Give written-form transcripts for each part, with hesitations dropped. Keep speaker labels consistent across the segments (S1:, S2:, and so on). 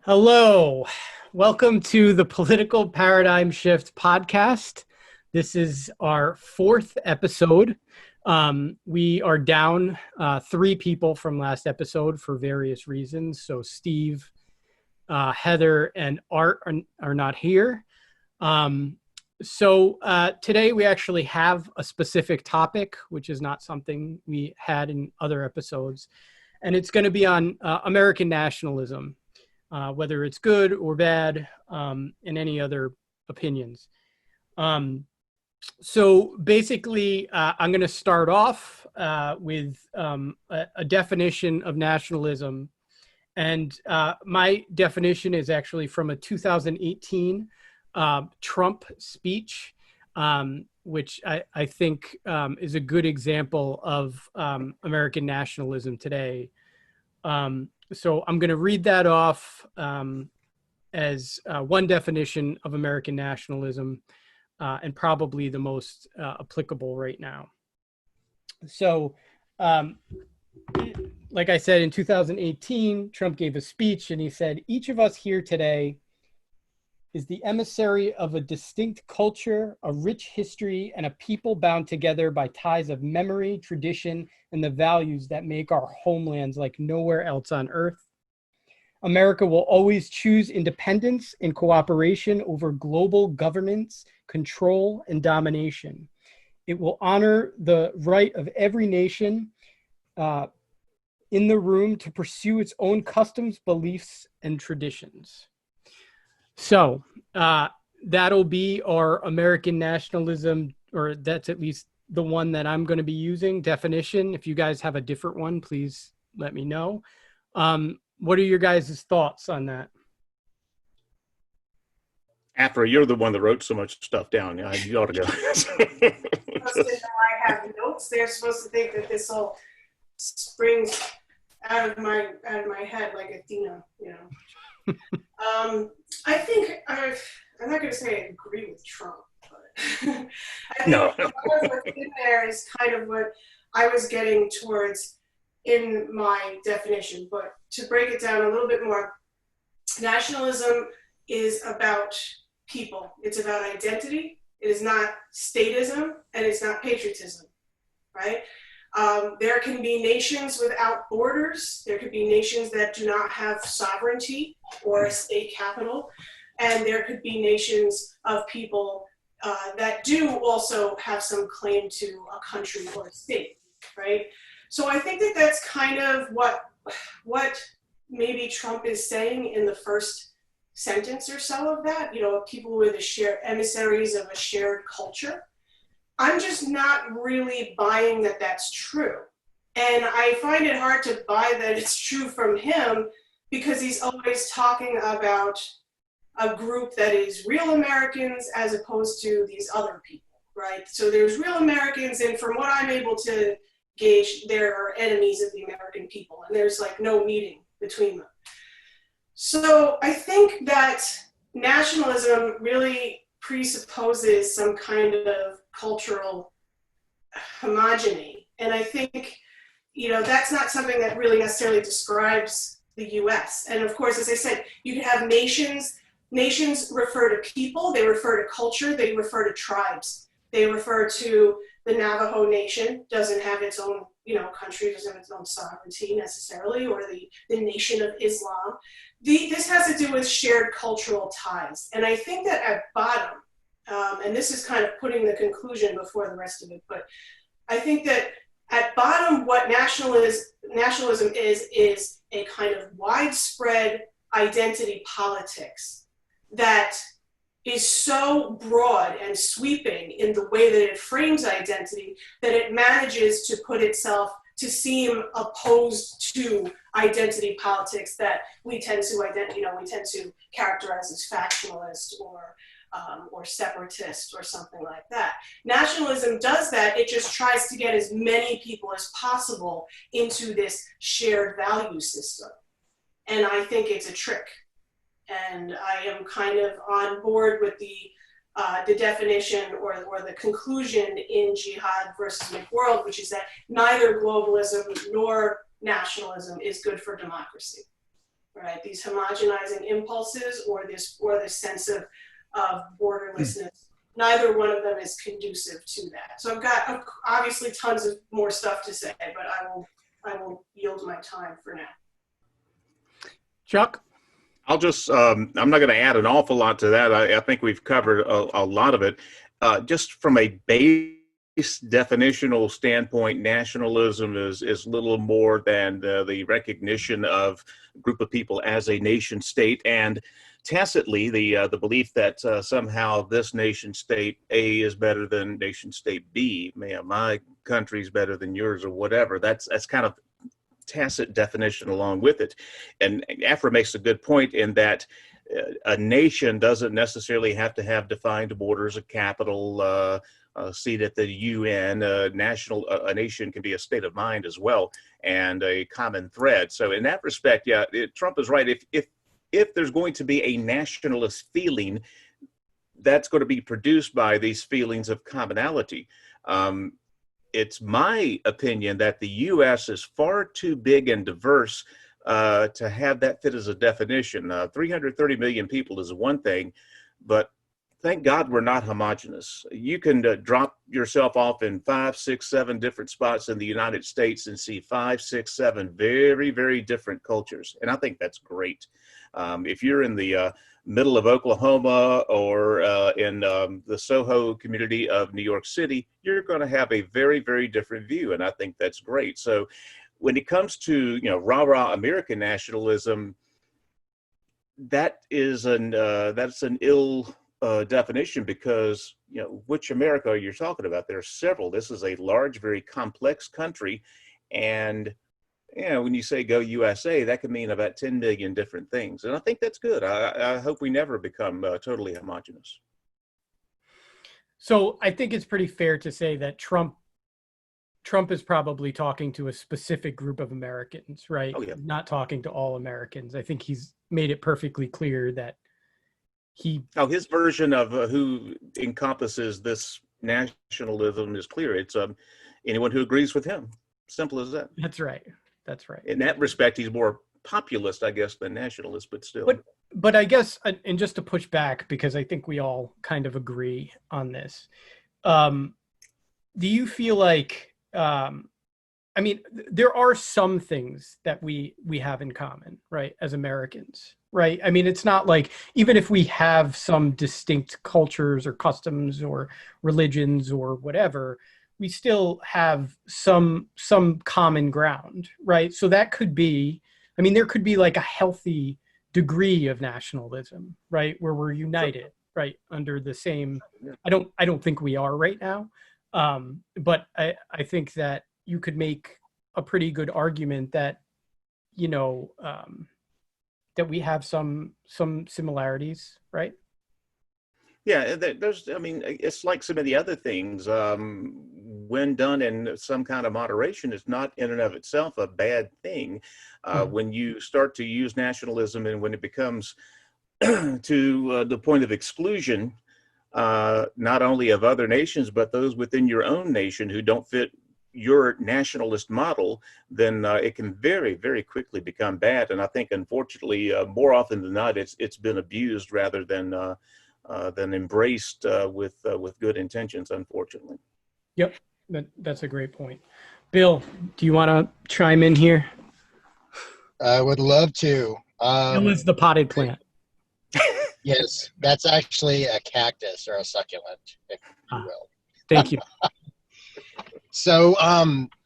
S1: Hello, welcome to the Political Paradigm Shift podcast. This is our fourth episode. We are down three people from last episode for various reasons. So Steve, Heather, and Art are not here. Today we actually have a specific topic, which is not something we had in other episodes. And it's going to be on American nationalism. Whether it's good or bad, and any other opinions. So basically, I'm going to start off with a definition of nationalism. And my definition is actually from a 2018 Trump speech, which I think is a good example of American nationalism today. So I'm going to read that off as one definition of American nationalism and probably the most applicable right now. So, like I said, in 2018, Trump gave a speech and he said, "Each of us here today is the emissary of a distinct culture, a rich history, and a people bound together by ties of memory, tradition, and the values that make our homelands like nowhere else on earth. America will always choose independence and cooperation over global governance, control, and domination. It will honor the right of every nation in the room to pursue its own customs, beliefs, and traditions." So that'll be our American nationalism, or that's at least the one that I'm going to be using, definition. If you guys have a different one, please let me know. What are your guys' thoughts on that?
S2: Afra, you're the one that wrote so much stuff down. Yeah, you ought to go.
S3: I have notes. They're supposed to think that this all springs out of my head like Athena, you know. I think I'm not going to say I agree with Trump, but I think what's in there is kind of what I was getting towards in my definition. But to break it down a little bit more, nationalism is about people. It's about identity. It is not statism, and it's not patriotism, right? There can be nations without borders. There could be nations that do not have sovereignty or a state capital. And there could be nations of people that do also have some claim to a country or a state, right? So I think that that's kind of what maybe Trump is saying in the first sentence or so of that, you know, people with a shared emissaries of a shared culture. I'm just not really buying that that's true. And I find it hard to buy that it's true from him because he's always talking about a group that is real Americans as opposed to these other people, right? So there's real Americans, and from what I'm able to gauge, there are enemies of the American people, and there's like no meeting between them. So I think that nationalism really presupposes some kind of cultural homogeny. And I think, you know, that's not something that really necessarily describes the US. And of course, as I said, you can have nations. Nations refer to people, they refer to culture, they refer to tribes. They refer to the Navajo Nation, doesn't have its own, you know, country, doesn't have its own sovereignty necessarily, or the Nation of Islam. This has to do with shared cultural ties. And I think that at bottom, and this is kind of putting the conclusion before the rest of it, but I think that at bottom, what nationalism is a kind of widespread identity politics that is so broad and sweeping in the way that it frames identity that it manages to put itself to seem opposed to identity politics that we tend to characterize as factionalist or separatist or something like that. Nationalism does that. It just tries to get as many people as possible into this shared value system. And I think it's a trick. And I am kind of on board with the definition or the conclusion in Jihad versus McWorld, which is that neither globalism nor nationalism is good for democracy. right? These homogenizing impulses or this sense of borderlessness. Neither one of them is conducive to that. So I've got obviously tons of more stuff to say, but I will yield my time for now.
S1: Chuck?
S2: I'll just, I'm not going to add an awful lot to that. I think we've covered a lot of it. Just from a base definitional standpoint, nationalism is little more than the recognition of a group of people as a nation state, and tacitly the belief that somehow this nation state A is better than nation state B. My country's better than yours, or whatever. That's kind of tacit definition along with it. And Afra makes a good point in that a nation doesn't necessarily have to have defined borders, a capital, a seat at the UN. A nation can be a state of mind as well, and a common thread. So in that respect, yeah, Trump is right. If there's going to be a nationalist feeling, that's going to be produced by these feelings of commonality. It's my opinion that the U.S. is far too big and diverse to have that fit as a definition. 330 million people is one thing, but thank God we're not homogenous. You can drop yourself off in 5, 6, 7 different spots in the United States and see 5, 6, 7 very, very different cultures. And I think that's great. If you're in the middle of Oklahoma or in the Soho community of New York City, you're going to have a very, very different view. And I think that's great. So when it comes to, rah-rah American nationalism, that's an ill definition, because, which America are you talking about? There are several. This is a large, very complex country. And when you say go USA, that could mean about 10 million different things. And I think that's good. I hope we never become totally homogenous.
S1: So I think it's pretty fair to say that Trump is probably talking to a specific group of Americans, right?
S2: Oh, yeah.
S1: Not talking to all Americans. I think he's made it perfectly clear that
S2: his version of who encompasses this nationalism is clear. It's anyone who agrees with him. Simple as that.
S1: That's right. In
S2: that respect, he's more populist, I guess, than nationalist, but still.
S1: But I guess, and just to push back, because I think we all kind of agree on this, do you feel like, there are some things that we have in common, right, as Americans, right? I mean, it's not like, even if we have some distinct cultures or customs or religions or whatever, we still have some common ground, right? So that could be, there could be like a healthy degree of nationalism, right, where we're united, right, under the same. I don't think we are right now, but I think that you could make a pretty good argument that that we have some similarities, right?
S2: Yeah, it's like some of the other things. When done in some kind of moderation, is not in and of itself a bad thing. When you start to use nationalism and when it becomes to the point of exclusion, not only of other nations, but those within your own nation who don't fit your nationalist model, then it can very, very quickly become bad. And I think, unfortunately, more often than not, it's been abused rather than embraced with good intentions, unfortunately.
S1: Yep, that's a great point. Bill, do you want to chime in here?
S4: I would love to.
S1: Bill is the potted plant.
S4: Yes, that's actually a cactus or a succulent, if you will.
S1: Thank you.
S4: So,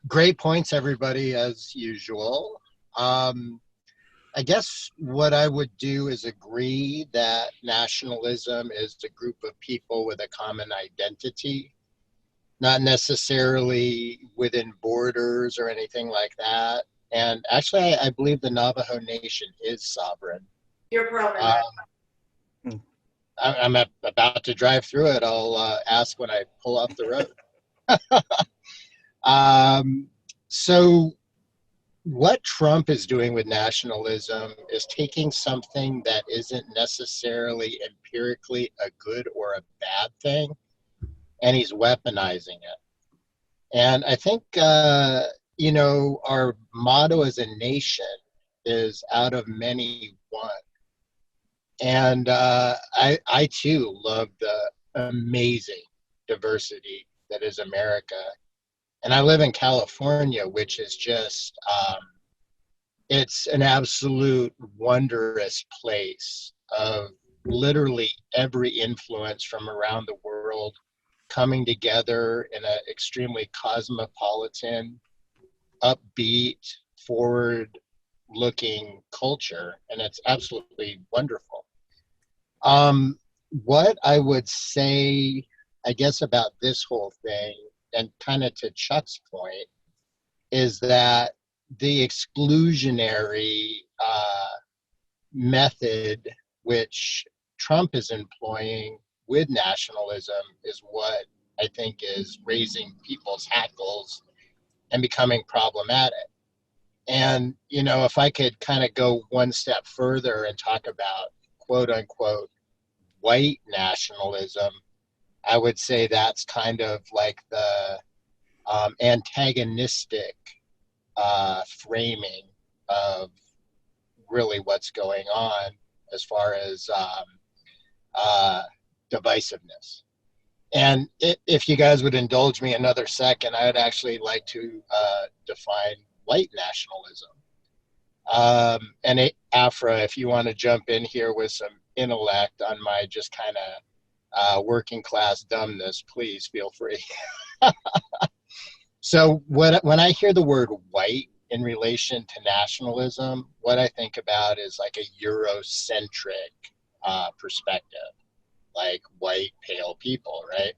S4: great points, everybody, as usual. I guess what I would do is agree that nationalism is a group of people with a common identity, not necessarily within borders or anything like that. And actually, I believe the Navajo Nation is sovereign.
S3: You're probably right.
S4: I'm about to drive through it. I'll ask when I pull off the road. So what Trump is doing with nationalism is taking something that isn't necessarily empirically a good or a bad thing, and he's weaponizing it. And I think, our motto as a nation is out of many one. And I too love the amazing diversity that is America. And I live in California, which is just, it's an absolute wondrous place of literally every influence from around the world coming together in an extremely cosmopolitan, upbeat, forward looking culture. And it's absolutely wonderful. What I would say, I guess, about this whole thing, and kind of to Chuck's point, is that the exclusionary method which Trump is employing with nationalism is what I think is raising people's hackles and becoming problematic. And, you know, if I could kind of go one step further and talk about quote unquote white nationalism, I would say that's kind of like the antagonistic framing of really what's going on as far as divisiveness. And if you guys would indulge me another second, I would actually like to define white nationalism. And Afra, if you want to jump in here with some intellect on my just kind of working class dumbness, please feel free. So when I hear the word white in relation to nationalism, what I think about is like a Eurocentric perspective, like white, pale people, right?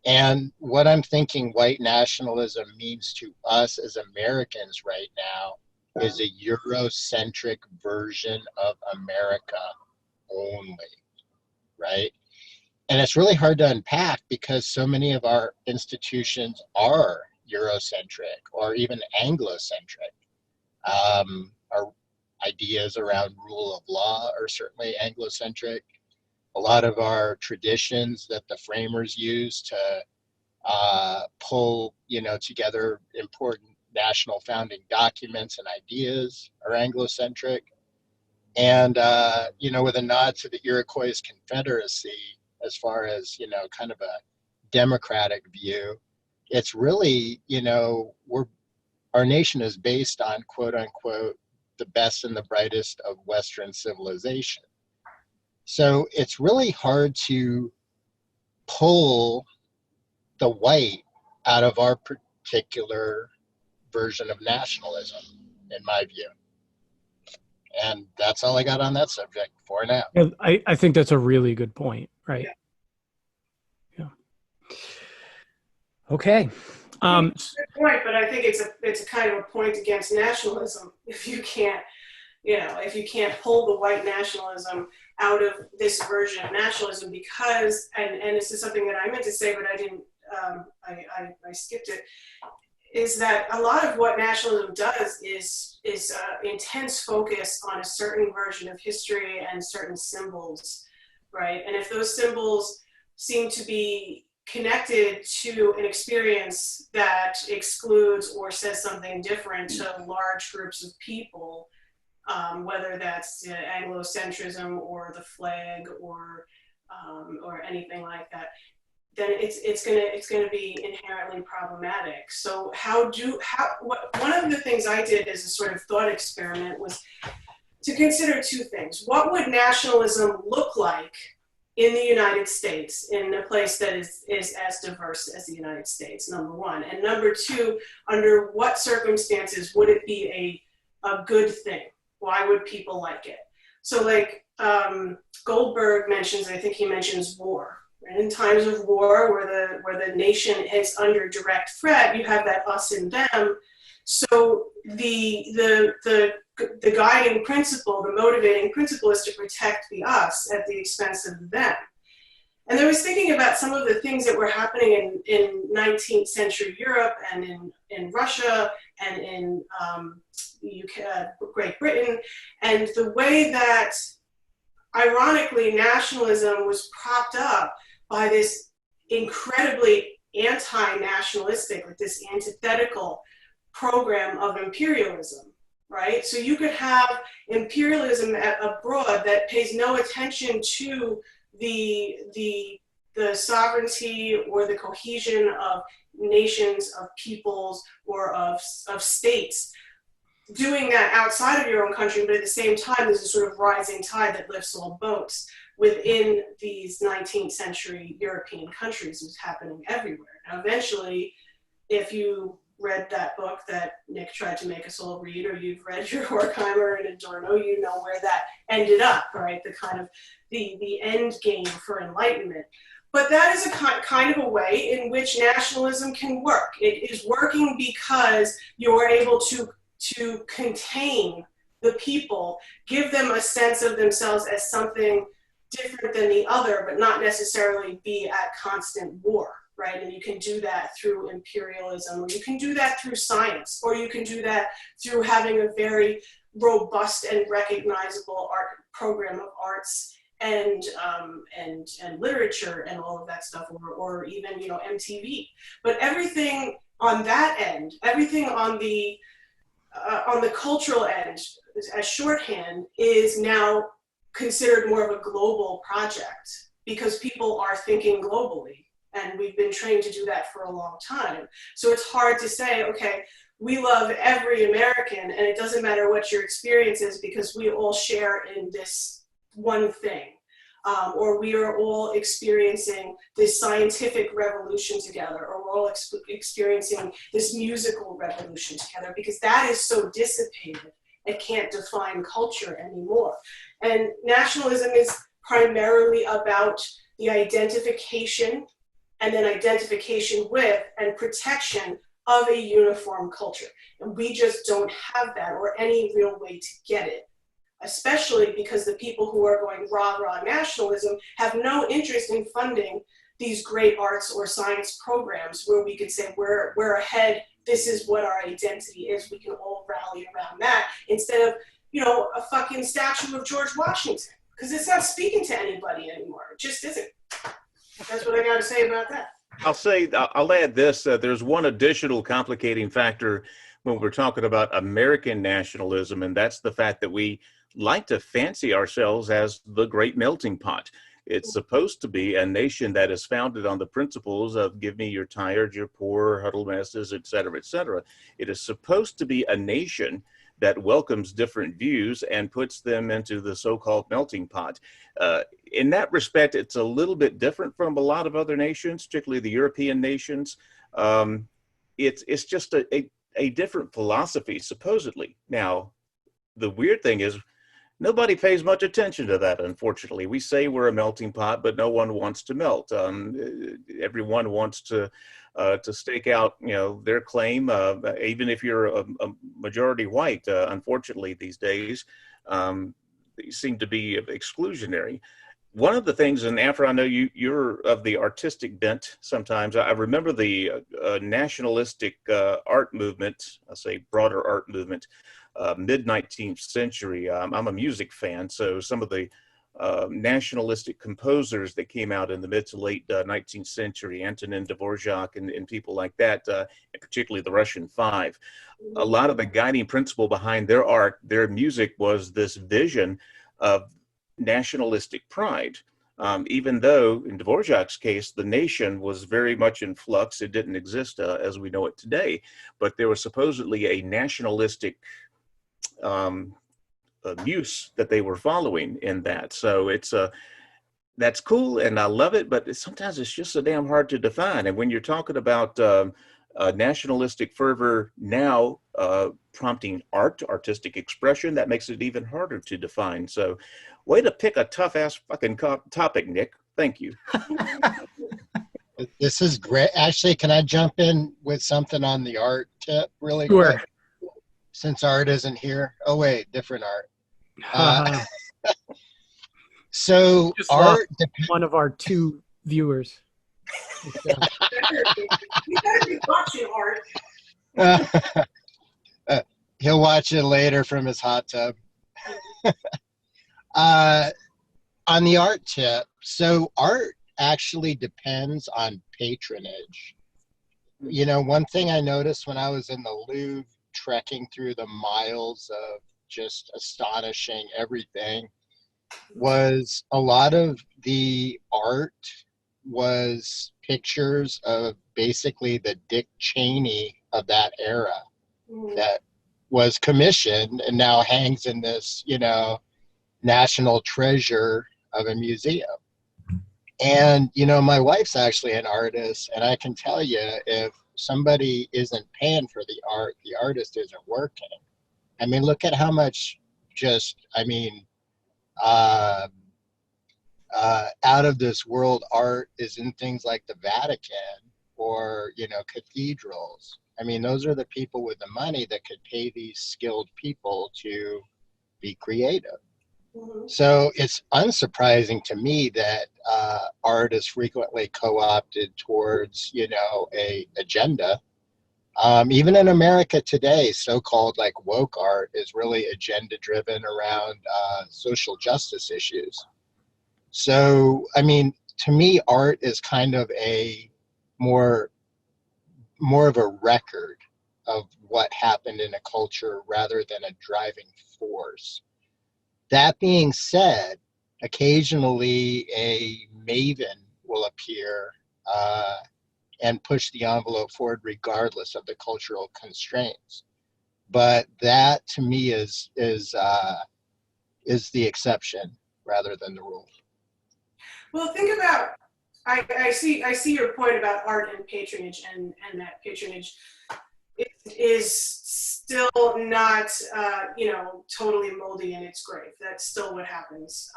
S4: And what I'm thinking white nationalism means to us as Americans right now is a Eurocentric version of America only, right? And it's really hard to unpack because so many of our institutions are Eurocentric or even Anglocentric. Our ideas around rule of law are certainly Anglocentric. A lot of our traditions that the framers used to pull, together important national founding documents and ideas are Anglocentric. And, with a nod to the Iroquois Confederacy, as far as, kind of a democratic view, it's really, our nation is based on, quote unquote, the best and the brightest of Western civilization. So it's really hard to pull the white out of our particular version of nationalism, in my view. And that's all I got on that subject for now.
S1: I think that's a really good point, right? Yeah. Okay.
S3: Good point, but I think it's a kind of a point against nationalism if you can't pull the white nationalism out of this version of nationalism, because and this is something that I meant to say but I didn't, I skipped it, is that a lot of what nationalism does is intense focus on a certain version of history and certain symbols, right? And if those symbols seem to be connected to an experience that excludes or says something different to large groups of people, whether that's Anglocentrism or the flag or anything like that, then it's gonna be inherently problematic. So one of the things I did as a sort of thought experiment was to consider two things. What would nationalism look like in the United States, in a place that is as diverse as the United States, number one. And number two, under what circumstances would it be a good thing? Why would people like it? So like Goldberg mentions, I think he mentions war. And in times of war where the nation is under direct threat, you have that us and them. So the guiding principle, the motivating principle is to protect the us at the expense of them. And I was thinking about some of the things that were happening in 19th century Europe and in Russia and in UK, Great Britain, and the way that, ironically, nationalism was propped up by this incredibly anti-nationalistic, like this antithetical program of imperialism, right? So you could have imperialism abroad that pays no attention to the sovereignty or the cohesion of nations, of peoples, or of states, doing that outside of your own country, but at the same time, there's a sort of rising tide that lifts all boats within these 19th century European countries. It was happening everywhere. Now, eventually, if you read that book that Nick tried to make us all read, or you've read your Horkheimer and Adorno, you know where that ended up, right? The kind of the end game for enlightenment. But that is a kind of a way in which nationalism can work. It is working because you are able to contain the people, give them a sense of themselves as something different than the other, but not necessarily be at constant war, right? And you can do that through imperialism, or you can do that through science, or you can do that through having a very robust and recognizable art program of arts and literature and all of that stuff, or even, you know, MTV. But everything on that end, everything on the cultural end, as shorthand, is now considered more of a global project because people are thinking globally, and we've been trained to do that for a long time. So it's hard to say, okay, we love every American, and it doesn't matter what your experience is because we all share in this one thing. Or we are all experiencing this scientific revolution together, or we're all experiencing this musical revolution together, because that is so dissipated, it can't define culture anymore. And nationalism is primarily about the identification, and then identification with and protection of a uniform culture. And we just don't have that, or any real way to get it. Especially because the people who are going rah-rah nationalism have no interest in funding these great arts or science programs where we could say we're ahead, this is what our identity is, we can all rally around that, instead of, you know, a fucking statue of George Washington, because it's not speaking to anybody anymore. It just isn't. That's what I got to say about that.
S2: I'll add this, there's one additional complicating factor when we're talking about American nationalism, and that's the fact that we like to fancy ourselves as the great melting pot. It's supposed to be a nation that is founded on the principles of give me your tired, your poor, huddle masses, et cetera, et cetera. It is supposed to be a nation that welcomes different views and puts them into the so-called melting pot. In that respect, it's a little bit different from a lot of other nations, particularly the European nations. It's just a different philosophy, supposedly. Now, the weird thing is, nobody pays much attention to that, unfortunately. We say we're a melting pot, but no one wants to melt. Everyone wants to stake out, you know, their claim, even if you're a majority white, unfortunately, these days, they seem to be exclusionary. One of the things, and Afra, I know you're of the artistic bent sometimes. I remember the nationalistic art movement, I say broader art movement, mid-19th century. I'm a music fan, so some of the nationalistic composers that came out in the mid to late 19th century, Antonin Dvorak and people like that, and particularly the Russian Five, a lot of the guiding principle behind their art, their music, was this vision of nationalistic pride. Even though in Dvorak's case, the nation was very much in flux, it didn't exist as we know it today, but there was supposedly a nationalistic muse that they were following in that. So it's that's cool and I love it, but sometimes it's just so damn hard to define. And when you're talking about nationalistic fervor now prompting artistic expression, that makes it even harder to define. So way to pick a tough ass fucking topic, Nick. Thank you.
S4: This is great. Actually, can I jump in with something on the art tip really quick? Since Art isn't here. Oh wait, different Art. So
S1: Just
S4: Art,
S1: one of our two viewers.
S3: You better be watching Art.
S4: He'll watch it later from his hot tub. On the art tip, so art actually depends on patronage. You know, one thing I noticed when I was in the Louvre trekking through the miles of just astonishing everything was a lot of the art was pictures of basically the Dick Cheney of that era that was commissioned and now hangs in this, national treasure of a museum. And, my wife's actually an artist, and I can tell you, if somebody isn't paying for the art, the artist isn't working. I mean, look at how much out of this world art is in things like the Vatican or, cathedrals. I mean, those are the people with the money that could pay these skilled people to be creative. So it's unsurprising to me that art is frequently co-opted towards, a agenda. Even in America today, so-called like woke art is really agenda-driven around social justice issues. So, I mean, to me, art is kind of a more of a record of what happened in a culture rather than a driving force. That being said, occasionally a maven will appear and push the envelope forward regardless of the cultural constraints. But that to me is the exception rather than the rule.
S3: Well, think about, I see your point about art and patronage, and that patronage is still not, totally moldy in its grave. That's still what happens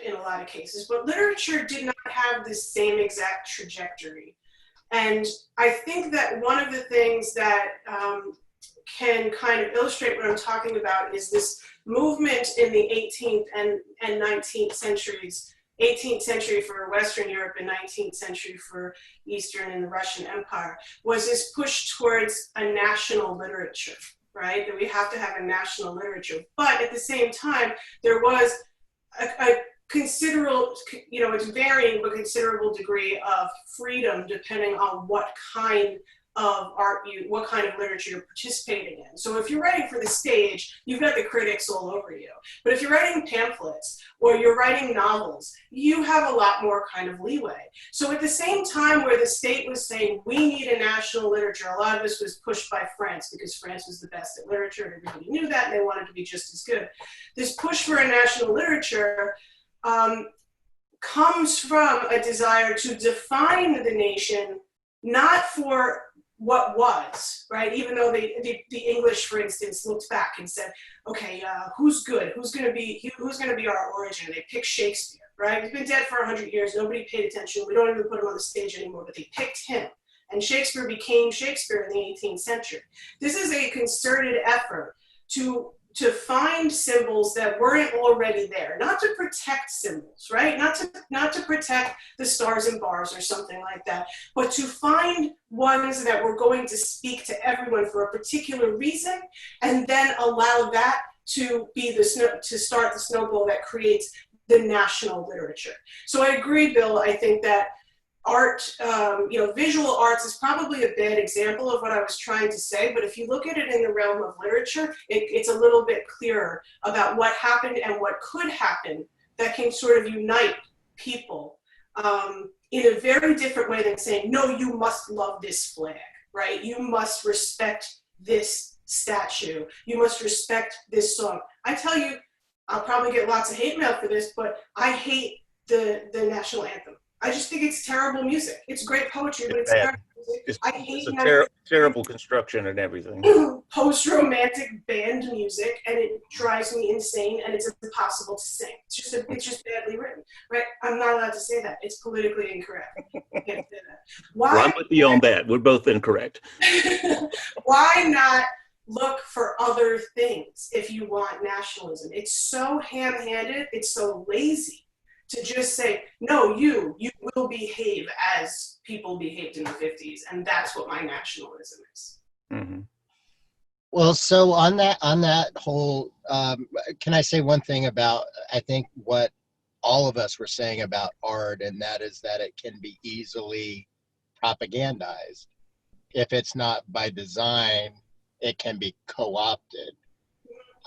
S3: in a lot of cases. But literature did not have the same exact trajectory. And I think that one of the things that can kind of illustrate what I'm talking about is this movement in the 18th and 19th centuries, 18th century for Western Europe and 19th century for Eastern and the Russian Empire, was this push towards a national literature, right? That we have to have a national literature. But at the same time, there was a considerable, it's varying, but considerable degree of freedom depending on what kind of art what kind of literature you're participating in. So if you're writing for the stage, you've got the critics all over you. But if you're writing pamphlets or you're writing novels, you have a lot more kind of leeway. So at the same time where the state was saying, we need a national literature, a lot of this was pushed by France because France was the best at literature and everybody knew that and they wanted to be just as good. This push for a national literature comes from a desire to define the nation not for what was, right? Even though the English, for instance, looked back and said, okay, who's good? Who's going to be our origin? They picked Shakespeare, right? He's been dead for 100 years. Nobody paid attention. We don't even put him on the stage anymore, but they picked him. And Shakespeare became Shakespeare in the 18th century. This is a concerted effort to find symbols that weren't already there, not to protect symbols, right? Not to protect the stars and bars or something like that, but to find ones that were going to speak to everyone for a particular reason, and then allow that to be to start the snowball that creates the national literature. So I agree, Bill. I think that art, visual arts is probably a bad example of what I was trying to say, but if you look at it in the realm of literature, it's a little bit clearer about what happened and what could happen that can sort of unite people in a very different way than saying, no, you must love this flag, right? You must respect this statue. You must respect this song. I tell you, I'll probably get lots of hate mail for this, but I hate the national anthem. I just think it's terrible music. It's great poetry, but it's terrible music. I hate
S2: it's terrible construction and everything.
S3: Post-romantic band music, and it drives me insane, and it's impossible to sing. It's just badly written, right? I'm not allowed to say that. It's politically incorrect. I can't say that. Why?
S2: Well, I'm with you on that. We're both incorrect.
S3: Why not look for other things if you want nationalism? It's so ham-handed. It's so lazy to just say, no, you will behave as people behaved in the 50s, and that's what my nationalism is.
S2: Mm-hmm.
S4: Well, so on that whole, can I say one thing about, I think what all of us were saying about art, and that is that it can be easily propagandized if it's not by design it can be co-opted.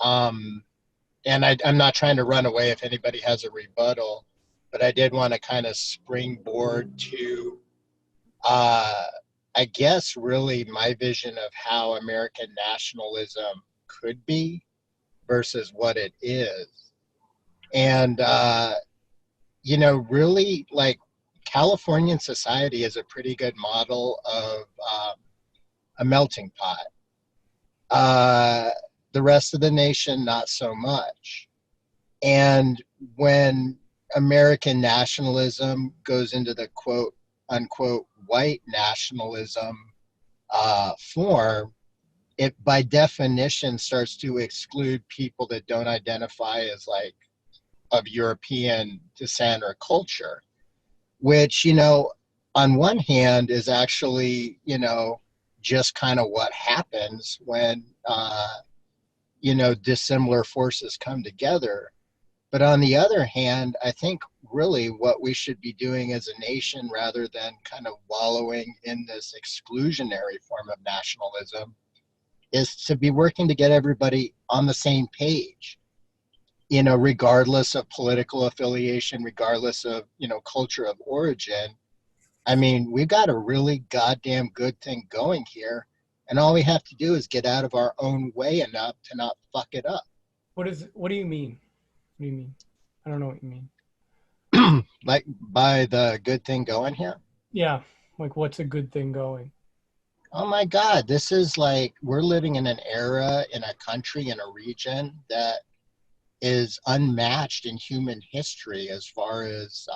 S4: And I'm not trying to run away if anybody has a rebuttal, but I did want to kind of springboard to, I guess, really my vision of how American nationalism could be versus what it is. And, really, like, Californian society is a pretty good model of a melting pot. The rest of the nation, not so much. And when American nationalism goes into the quote unquote white nationalism form, it by definition starts to exclude people that don't identify as like of European descent or culture, which, on one hand is actually, just kind of what happens when, dissimilar forces come together. But on the other hand, I think really what we should be doing as a nation, rather than kind of wallowing in this exclusionary form of nationalism, is to be working to get everybody on the same page, regardless of political affiliation, regardless of, culture of origin. I mean, we've got a really goddamn good thing going here. And all we have to do is get out of our own way enough to not fuck it up.
S1: What do you mean? What do you mean? I don't know what you mean.
S4: Like, by the good thing going here?
S1: Yeah. Like, what's a good thing going?
S4: Oh my God, this is like, we're living in an era, in a country, in a region that is unmatched in human history as far as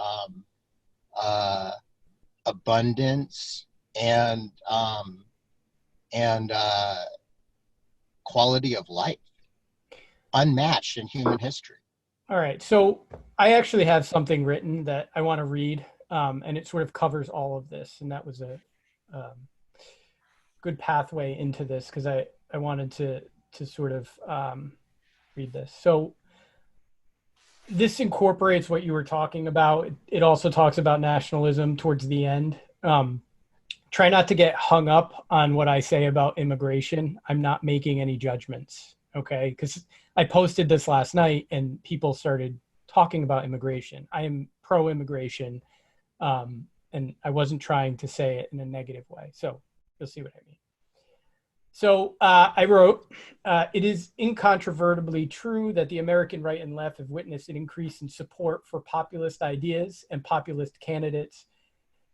S4: abundance and quality of life. Unmatched in human history.
S1: All right. So I actually have something written that I want to read, and it sort of covers all of this. And that was a good pathway into this, because I wanted to sort of read this. So this incorporates what you were talking about. It also talks about nationalism towards the end. Try not to get hung up on what I say about immigration. I'm not making any judgments, okay? Because I posted this last night and people started talking about immigration. I am pro-immigration, and I wasn't trying to say it in a negative way. So you'll see what I mean. So I wrote, it is incontrovertibly true that the American right and left have witnessed an increase in support for populist ideas and populist candidates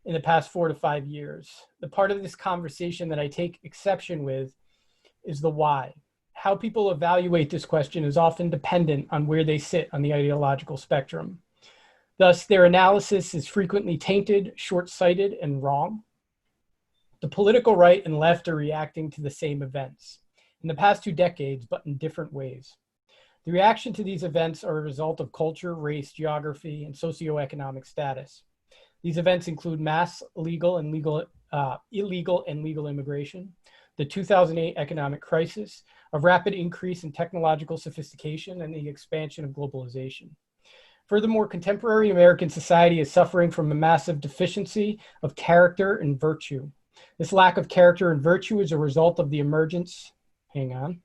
S1: in the past 4 to 5 years. The part of this conversation that I take exception with is the why. How people evaluate this question is often dependent on where they sit on the ideological spectrum. Thus, their analysis is frequently tainted, short-sighted, and wrong. The political right and left are reacting to the same events in the past 2 decades, but in different ways. The reaction to these events are a result of culture, race, geography, and socioeconomic status. These events include mass illegal and legal immigration, the 2008 economic crisis, a rapid increase in technological sophistication, and the expansion of globalization. Furthermore, contemporary American society is suffering from a massive deficiency of character and virtue. This lack of character and virtue is a result of the emergence, the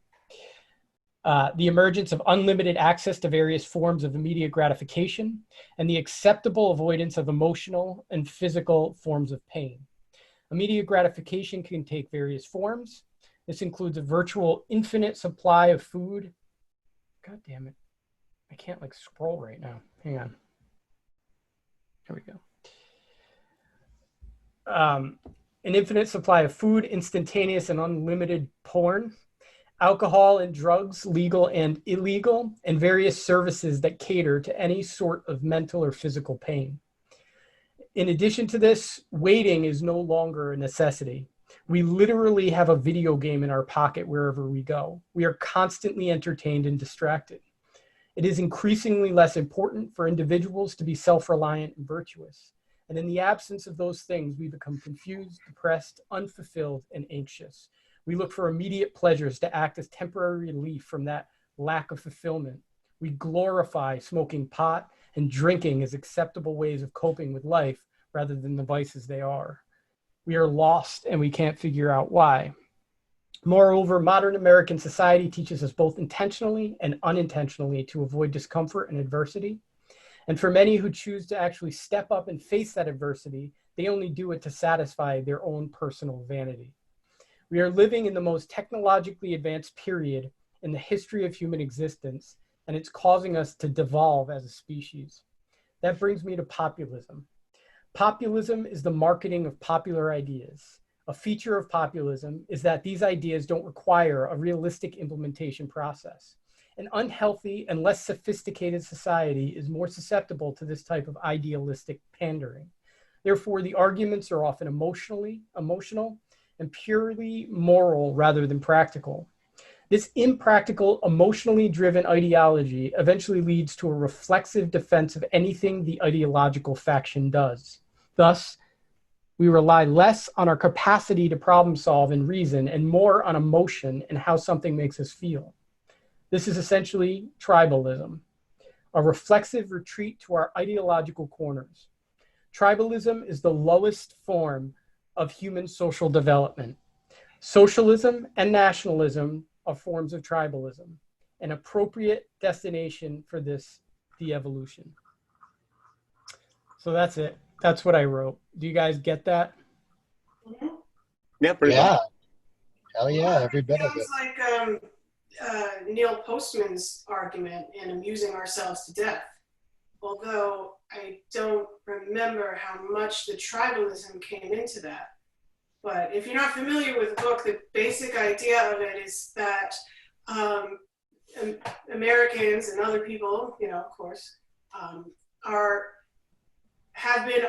S1: emergence of unlimited access to various forms of immediate gratification and the acceptable avoidance of emotional and physical forms of pain. Immediate gratification can take various forms. This includes a virtual infinite supply of food. God damn it. I can't like scroll right now. Hang on. There we go. An infinite supply of food, instantaneous and unlimited porn, alcohol and drugs, legal and illegal, and various services that cater to any sort of mental or physical pain. In addition to this, waiting is no longer a necessity. We literally have a video game in our pocket wherever we go. We are constantly entertained and distracted. It is increasingly less important for individuals to be self-reliant and virtuous. And in the absence of those things, we become confused, depressed, unfulfilled, and anxious. We look for immediate pleasures to act as temporary relief from that lack of fulfillment. We glorify smoking pot and drinking as acceptable ways of coping with life rather than the vices they are. We are lost and we can't figure out why. Moreover, modern American society teaches us both intentionally and unintentionally to avoid discomfort and adversity. And for many who choose to actually step up and face that adversity, they only do it to satisfy their own personal vanity. We are living in the most technologically advanced period in the history of human existence, and it's causing us to devolve as a species. That brings me to populism. Populism is the marketing of popular ideas. A feature of populism is that these ideas don't require a realistic implementation process. An unhealthy and less sophisticated society is more susceptible to this type of idealistic pandering. Therefore, the arguments are often emotional, and purely moral rather than practical. This impractical, emotionally driven ideology eventually leads to a reflexive defense of anything the ideological faction does. Thus, we rely less on our capacity to problem solve and reason and more on emotion and how something makes us feel. This is essentially tribalism, a reflexive retreat to our ideological corners. Tribalism is the lowest form of human social development. Socialism and nationalism are forms of tribalism, an appropriate destination for this de-evolution. So that's it. That's what I wrote. Do you guys get that?
S3: Mhm.
S2: Yeah, pretty
S4: Yeah.
S2: much.
S4: Hell yeah, every bit of it.
S3: Sounds like Neil Postman's argument in Amusing Ourselves to Death. Although I don't remember how much the tribalism came into that. But if you're not familiar with the book, the basic idea of it is that Americans and other people, of course, have been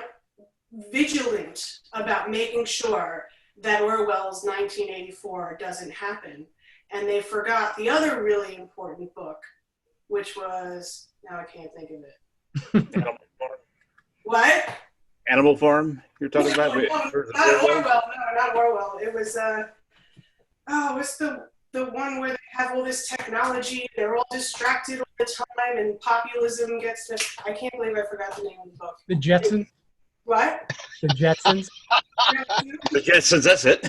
S3: vigilant about making sure that Orwell's 1984 doesn't happen. And they forgot the other really important book, which was, now I can't think of it.
S2: Animal Farm.
S3: What?
S2: Animal Farm, you're talking about?
S3: No, not Orwell. No, not Orwell. It was, what's the one where they have all this technology, they're all distracted all the time, and populism gets this. I can't believe I forgot the name of the book.
S1: The Jetsons?
S3: What?
S1: The Jetsons?
S2: The Jetsons, that's it.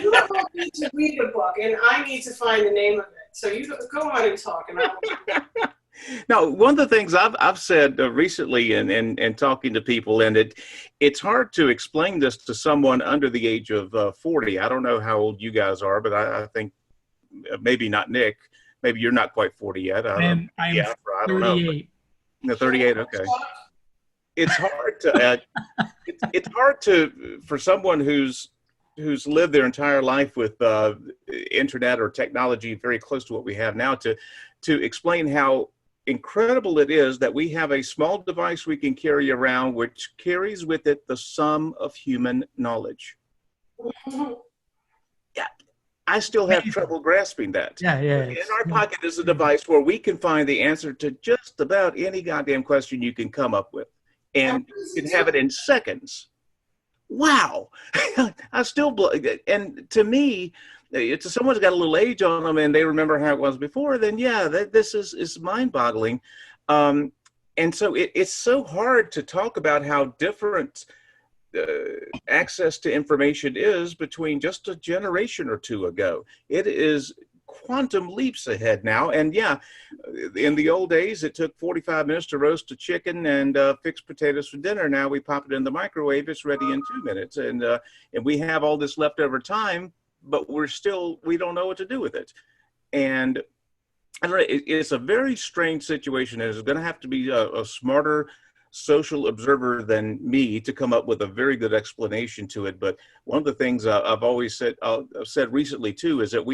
S3: You all need to read the book, and I need to find the name of it. So you go on and talk, and I'll...
S2: Now, one of the things I've said recently in talking to people, and it's hard to explain this to someone under the age of 40. I don't know how old you guys are, but I think maybe not Nick. Maybe you're not quite 40 yet.
S1: I'm
S2: I don't
S1: 38.
S2: know. 38, okay. It's hard to it's hard to for someone who's lived their entire life with internet or technology very close to what we have now to explain how incredible it is that we have a small device we can carry around which carries with it the sum of human knowledge. Yeah, I still have trouble grasping that.
S1: Yeah.
S2: In our pocket is a device where we can find the answer to just about any goddamn question you can come up with, and you can have it in seconds. Wow. I still, and to me, if someone's got a little age on them and they remember how it was before, then yeah, this is mind-boggling. And so it's so hard to talk about how different access to information is between just a generation or two ago. It is quantum leaps ahead now. And yeah, in the old days, it took 45 minutes to roast a chicken and fix potatoes for dinner. Now we pop it in the microwave, it's ready in 2 minutes. And we have all this leftover time, but we don't know what to do with it. And I don't know, it's a very strange situation. It's going to have to be a smarter social observer than me to come up with a very good explanation to it. But one of the things I've always said recently too, is that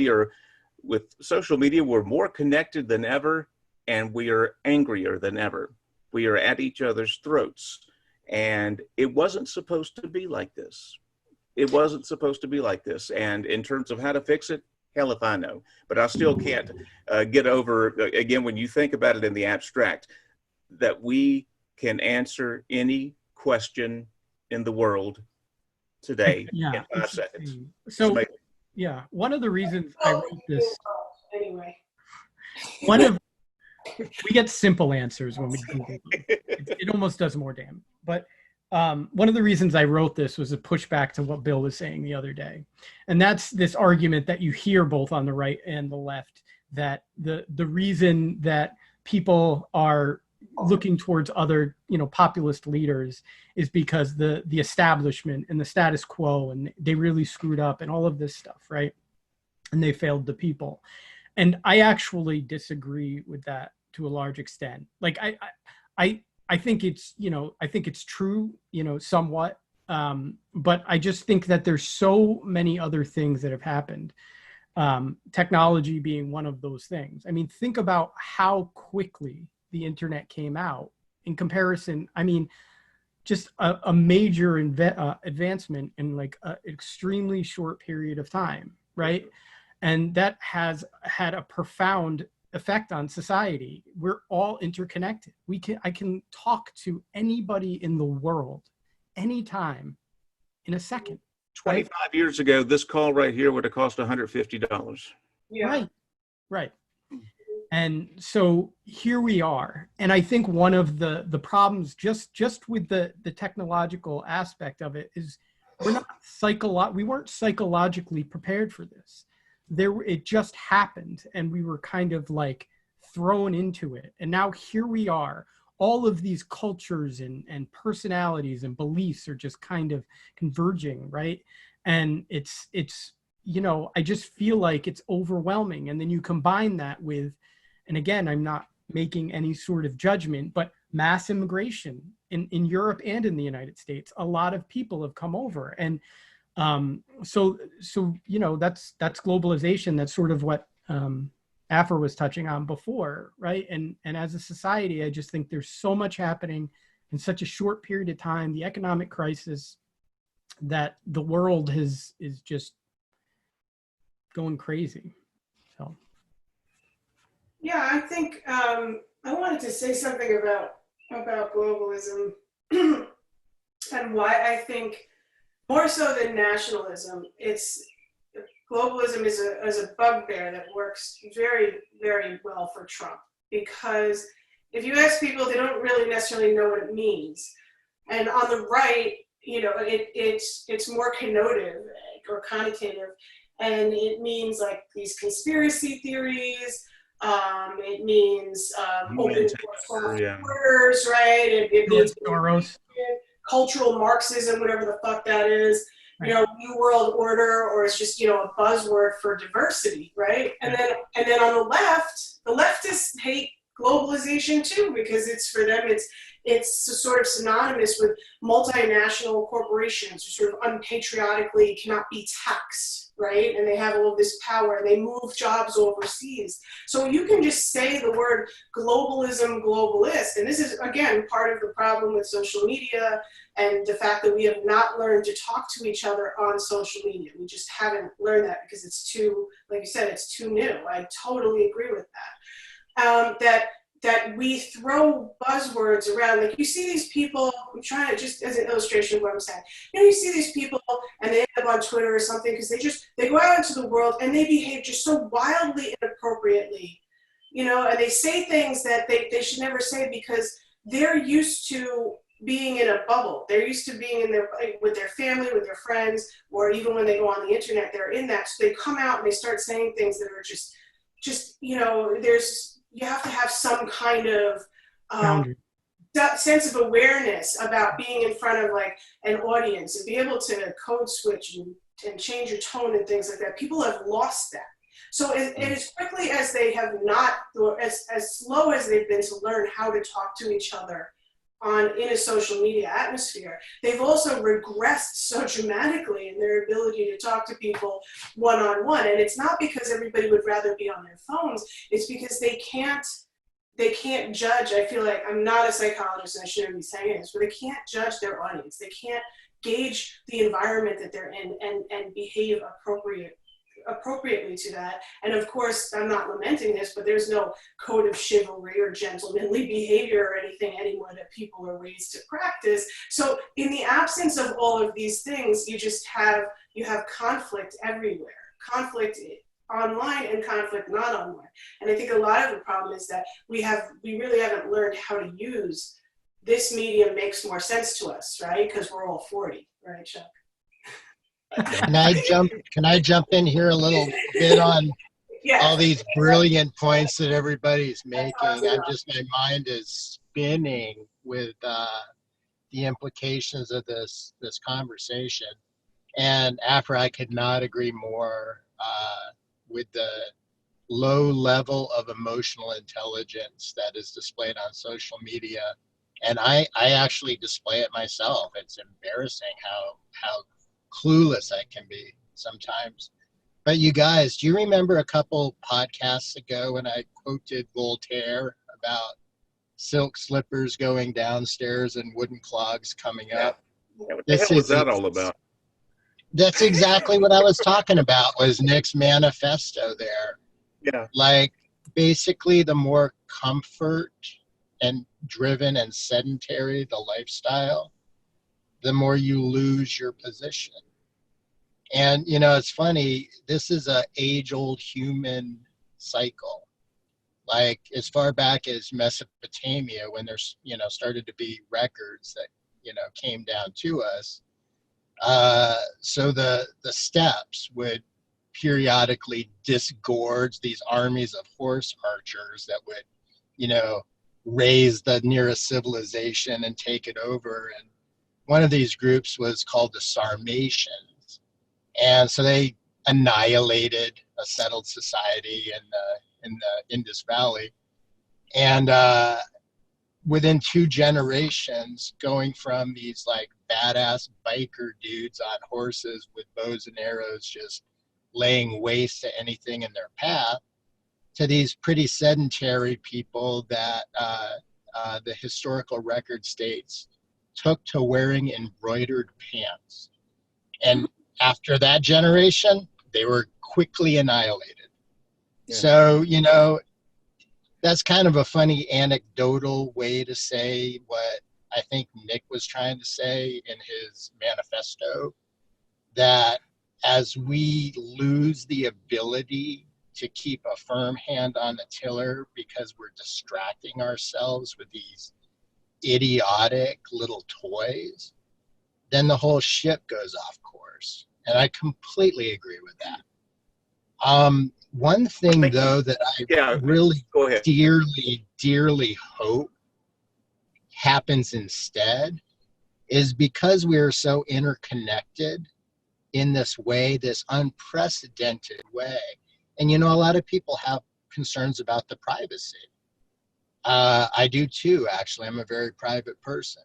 S2: with social media, we're more connected than ever, and we are angrier than ever. We are at each other's throats, and it wasn't supposed to be like this. It wasn't supposed to be like this. And in terms of how to fix it, hell if I know. But I still can't get over, again, when you think about it in the abstract, that we can answer any question in the world today in 5 seconds.
S1: So, yeah, one of the reasons I wrote this.
S3: Anyway.
S1: We get simple answers when we Google them. It almost does more damage. But one of the reasons I wrote this was a pushback to what Bill was saying the other day. And that's this argument that you hear both on the right and the left, that the reason that people are looking towards other, populist leaders is because the establishment and the status quo, and they really screwed up and all of this stuff, right? And they failed the people. And I actually disagree with that to a large extent. Like I think it's, I think it's true, somewhat. But I just think that there's so many other things that have happened. Technology being one of those things. I mean, think about how quickly the internet came out in comparison. I mean, just a major advancement in like an extremely short period of time, right? And that has had a profound effect on society. We're all interconnected. I can talk to anybody in the world anytime in a second.
S2: 25 years ago, this call right here would have cost $150.
S3: Yeah.
S1: Right. And so here we are. And I think one of the problems just with the technological aspect of it is we weren't psychologically prepared for this. It just happened, and we were kind of like thrown into it. And now here we are. All of these cultures and personalities and beliefs are just kind of converging, right? And it's I just feel like it's overwhelming. And then you combine that with, and again, I'm not making any sort of judgment, but mass immigration in Europe and in the United States. A lot of people have come over, and so that's globalization. That's sort of what Afra was touching on before, right? And as a society, I just think there's so much happening in such a short period of time. The economic crisis that the world is just going crazy. So,
S3: Yeah, I think I wanted to say something about globalism and why I think more so than nationalism, globalism is a bugbear that works very, very well for Trump, because if you ask people, they don't really necessarily know what it means. And on the right, it's more connotative or connotative, and it means like these conspiracy theories. It means open borders, right? It means cultural Marxism, whatever the fuck that is. Right. New World Order, or it's just a buzzword for diversity, right? And then on the leftists hate globalization too, because it's for them it's sort of synonymous with multinational corporations who sort of unpatriotically cannot be taxed, right? And they have all of this power, and they move jobs overseas. So you can just say the word globalism, globalist, and this is again part of the problem with social media and the fact that we have not learned to talk to each other on social media. We just haven't learned that because it's too, like you said, it's too new. I totally agree with that. That we throw buzzwords around. Like you see these people, I'm trying to just as an illustration of what I'm saying. You see these people and they end up on Twitter or something because they go out into the world and they behave just so wildly inappropriately, and they say things that they should never say because they're used to being in a bubble. They're used to being with their family, with their friends, or even when they go on the internet, they're in that. So they come out and they start saying things that are just you have to have some kind of sense of awareness about being in front of like an audience and be able to code switch and change your tone and things like that. People have lost that. So as quickly as they have not, or as slow as they've been to learn how to talk to each other in a social media atmosphere, they've also regressed so dramatically in their ability to talk to people one-on-one. And it's not because everybody would rather be on their phones, it's because they can't judge. I feel like I'm not a psychologist and I shouldn't be saying this, but they can't judge their audience. They can't gauge the environment that they're in and behave appropriately to that. And of course, I'm not lamenting this, but there's no code of chivalry or gentlemanly behavior or anything anymore that people are raised to practice. So in the absence of all of these things, you have conflict everywhere. Conflict online and conflict not online. And I think a lot of the problem is that we really haven't learned how to use this medium makes more sense to us, right? Because we're all 40, right, Chuck?
S4: Can I jump in here a little bit on
S3: Yeah.
S4: all these brilliant points that everybody's making? My mind is spinning with the implications of this conversation. And after, I could not agree more with the low level of emotional intelligence that is displayed on social media. And I actually display it myself. It's embarrassing how clueless I can be sometimes. But you guys, do you remember a couple podcasts ago when I quoted Voltaire about silk slippers going downstairs and wooden clogs coming up?
S2: Yeah, what the hell was that all about?
S4: That's exactly what I was talking about, was Nick's manifesto there.
S2: Yeah.
S4: Like, basically, the more comfort and driven and sedentary the lifestyle, the more you lose your position. And, you know, it's funny, this is a age-old human cycle. Like, as far back as Mesopotamia, when there's, you know, started to be records that, you know, came down to us. So the steppes would periodically disgorge these armies of horse archers that would, you know, raise the nearest civilization and take it over. And one of these groups was called the Sarmatians. And so they annihilated a settled society in the Indus Valley. And within 2 generations, going from these like badass biker dudes on horses with bows and arrows just laying waste to anything in their path, to these pretty sedentary people that the historical record states took to wearing embroidered pants. And after that generation, they were quickly annihilated. Yeah. So, you know, that's kind of a funny anecdotal way to say what I think Nick was trying to say in his manifesto, that as we lose the ability to keep a firm hand on the tiller because we're distracting ourselves with these idiotic little toys, then the whole ship goes off course. And I completely agree with that. One thing, though, that I really dearly, dearly hope happens instead is, because we are so interconnected in this way, this unprecedented way. And, you know, a lot of people have concerns about the privacy. I do too, actually. I'm a very private person.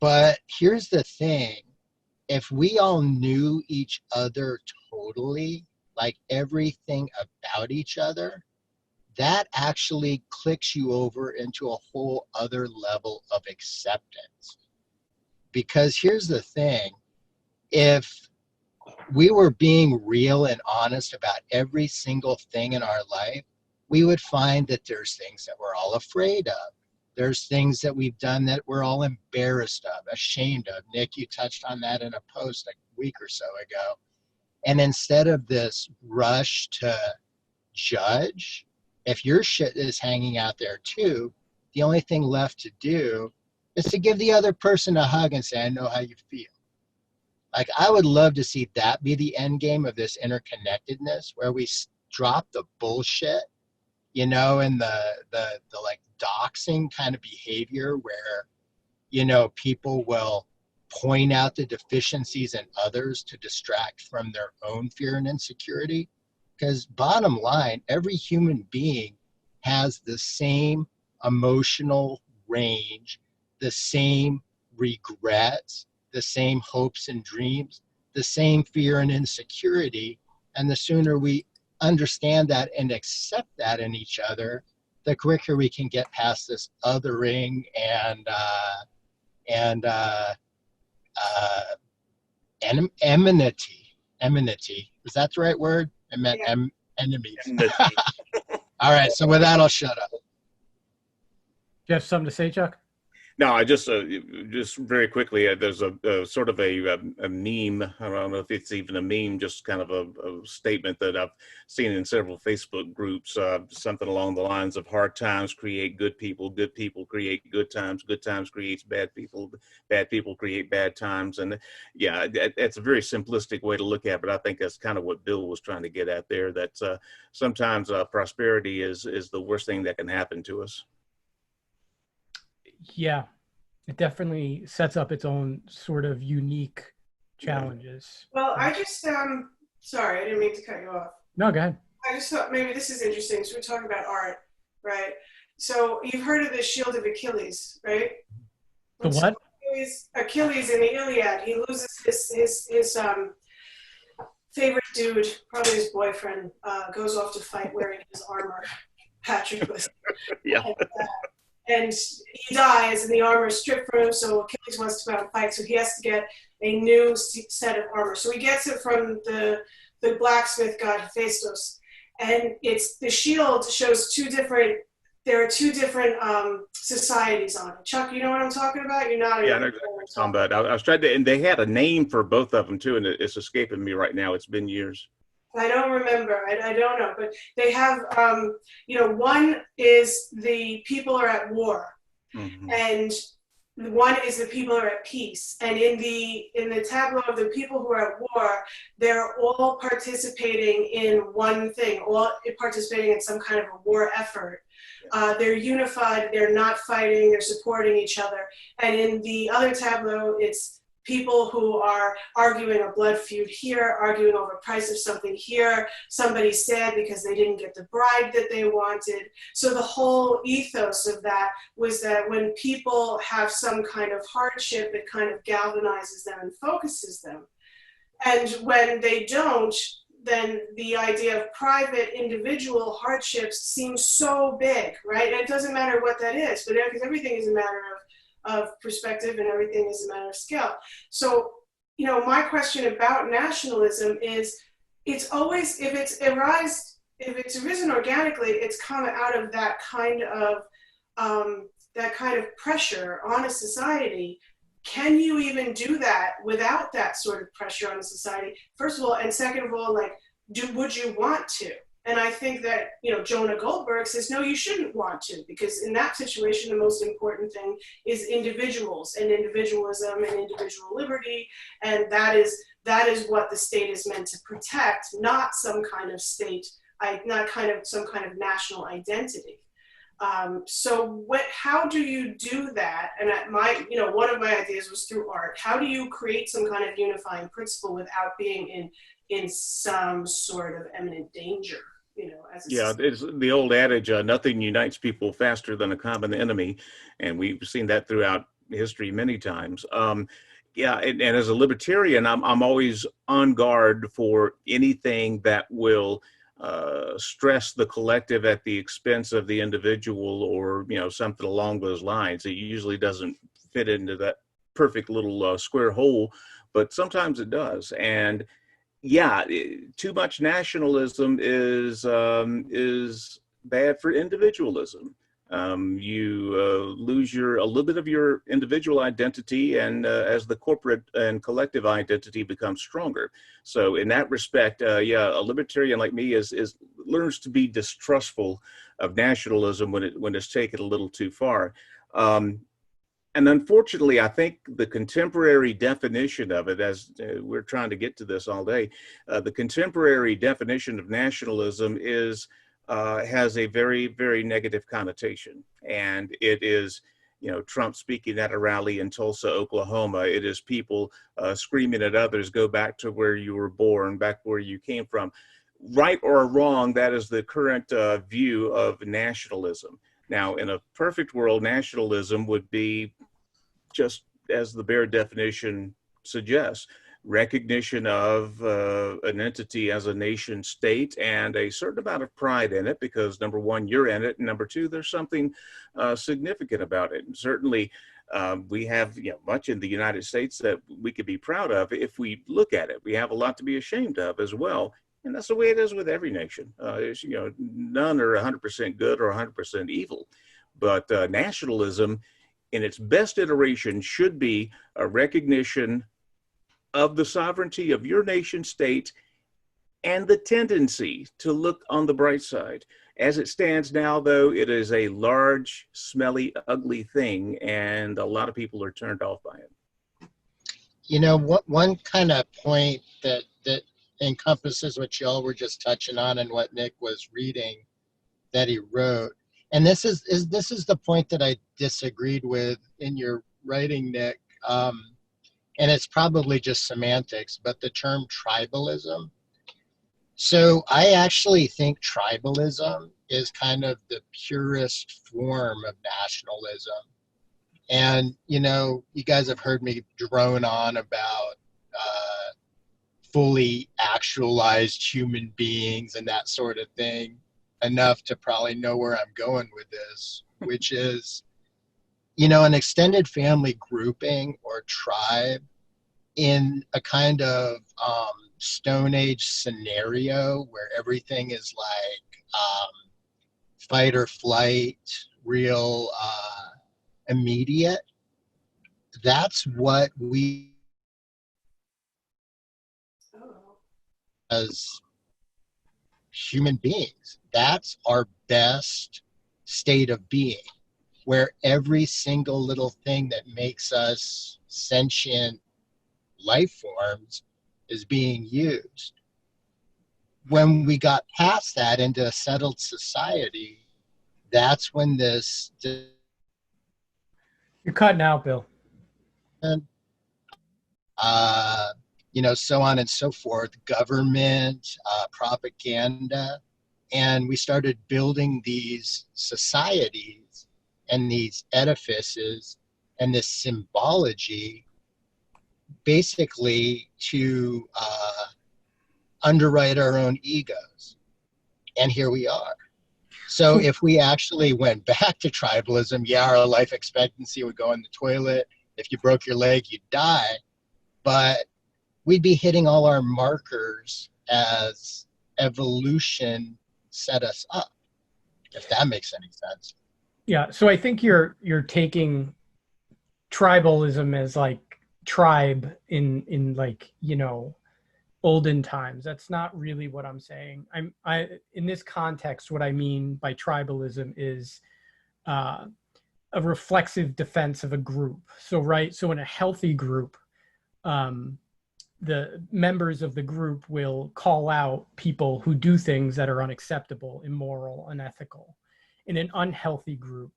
S4: But here's the thing. If we all knew each other totally, like everything about each other, that actually clicks you over into a whole other level of acceptance. Because here's the thing, if we were being real and honest about every single thing in our life, we would find that there's things that we're all afraid of. There's things that we've done that we're all embarrassed of, ashamed of. Nick, you touched on that in a post a week or so ago. And instead of this rush to judge, if your shit is hanging out there too, the only thing left to do is to give the other person a hug and say, I know how you feel. Like, I would love to see that be the end game of this interconnectedness, where we drop the bullshit, you know, and the like doxing kind of behavior where, you know, people will point out the deficiencies in others to distract from their own fear and insecurity. Because bottom line, every human being has the same emotional range, the same regrets, the same hopes and dreams, the same fear and insecurity. And the sooner we understand that and accept that in each other, the quicker we can get past this othering and enmity. Is that the right word? I meant enemies. All right, so with that, I'll shut up.
S1: Do you have something to say, Chuck?
S2: No, I just very quickly, there's a sort of a meme. I don't know if it's even a meme, just kind of a statement that I've seen in several Facebook groups, something along the lines of hard times create good people create good times creates bad people create bad times. And yeah, that's a very simplistic way to look at it, but I think that's kind of what Bill was trying to get at there, that sometimes prosperity is the worst thing that can happen to us.
S1: Yeah, it definitely sets up its own sort of unique challenges.
S3: Well, I just sorry, I didn't mean to cut you off.
S1: No, go ahead.
S3: I just thought maybe this is interesting. So we're talking about art, right? So you've heard of the Shield of Achilles, right?
S1: The what?
S3: Achilles in the Iliad, he loses his favorite dude, probably his boyfriend, goes off to fight wearing his armor. Patroclus.
S2: Yeah.
S3: And he dies, and the armor is stripped from him. So Achilles wants to go out and fight, so he has to get a new set of armor. So he gets it from the blacksmith god Hephaestus, and it's the shield shows two different. There are two different societies on it. Chuck, you know what I'm talking about? You're not.
S2: Yeah, I know exactly what you're talking about. I was trying to, and they had a name for both of them too, and it's escaping me right now. It's been years.
S3: I don't remember. I don't know. But they have, one is the people are at war, and one is the people are at peace. And in the tableau of the people who are at war, they're all participating in one thing, all participating in some kind of a war effort. They're unified. They're not fighting. They're supporting each other. And in the other tableau, it's people who are arguing a blood feud here, arguing over price of something here. Somebody's sad because they didn't get the bride that they wanted. So the whole ethos of that was that when people have some kind of hardship, it kind of galvanizes them and focuses them. And when they don't, then the idea of private individual hardships seems so big, right? And it doesn't matter what that is, but because everything is a matter of perspective and everything is a matter of scale. So, my question about nationalism is, it's always, if it's arisen organically, it's come out of that kind of pressure on a society. Can you even do that without that sort of pressure on a society? First of all, and second of all, would you want to? And I think that, Jonah Goldberg says, no, you shouldn't want to, because in that situation, the most important thing is individuals and individualism and individual liberty. And that is what the state is meant to protect, not some kind of state, some kind of national identity. So how do you do that? And one of my ideas was through art. How do you create some kind of unifying principle without being in some sort of imminent danger?
S2: It's the old adage, nothing unites people faster than a common enemy. And we've seen that throughout history many times. And as a libertarian, I'm always on guard for anything that will stress the collective at the expense of the individual, or something along those lines. It usually doesn't fit into that perfect little square hole, but sometimes it does. And too much nationalism is bad for individualism. You lose a little bit of your individual identity, and as the corporate and collective identity becomes stronger. So in that respect, a libertarian like me learns to be distrustful of nationalism when it's taken a little too far. And unfortunately, I think the contemporary definition of it, as we're trying to get to this all day, the contemporary definition of nationalism has a very, very negative connotation. And it is, Trump speaking at a rally in Tulsa, Oklahoma. It is people screaming at others, go back to where you were born, back where you came from. Right or wrong, that is the current view of nationalism. Now, in a perfect world, nationalism would be just as the bare definition suggests, recognition of an entity as a nation state and a certain amount of pride in it, because number one, you're in it, and number two, there's something significant about it. And certainly we have much in the United States that we could be proud of if we look at it. We have a lot to be ashamed of as well. And that's the way it is with every nation. None are 100% good or 100% evil. But nationalism in its best iteration should be a recognition of the sovereignty of your nation state and the tendency to look on the bright side. As it stands now, though, it is a large, smelly, ugly thing, and a lot of people are turned off by it.
S4: You know, one kind of point that encompasses what y'all were just touching on and what Nick was reading that he wrote, and this is the point that I disagreed with in your writing, Nick, and it's probably just semantics, but the term tribalism. So I actually think tribalism is kind of the purest form of nationalism. And, you know, you guys have heard me drone on about fully actualized human beings and that sort of thing enough to probably know where I'm going with this, which is, you know, an extended family grouping or tribe in a kind of Stone Age scenario where everything is like fight or flight, real immediate. That's what we as human beings, that's our best state of being, where every single little thing that makes us sentient life forms is being used. When we got past that into a settled society, that's when this
S1: You're cutting out, Bill.
S4: you know, so on and so forth, government, propaganda, and we started building these societies and these edifices and this symbology basically to underwrite our own egos. And here we are. So if we actually went back to tribalism, yeah, our life expectancy would go in the toilet. If you broke your leg, you'd die. But we'd be hitting all our markers as evolution set us up, if that makes any sense.
S1: Yeah, so I think you're taking tribalism as like tribe in like, you know, olden times. That's not really what I'm saying. I in this context, what I mean by tribalism is a reflexive defense of a group. So in a healthy group, the members of the group will call out people who do things that are unacceptable, immoral, unethical. In an unhealthy group,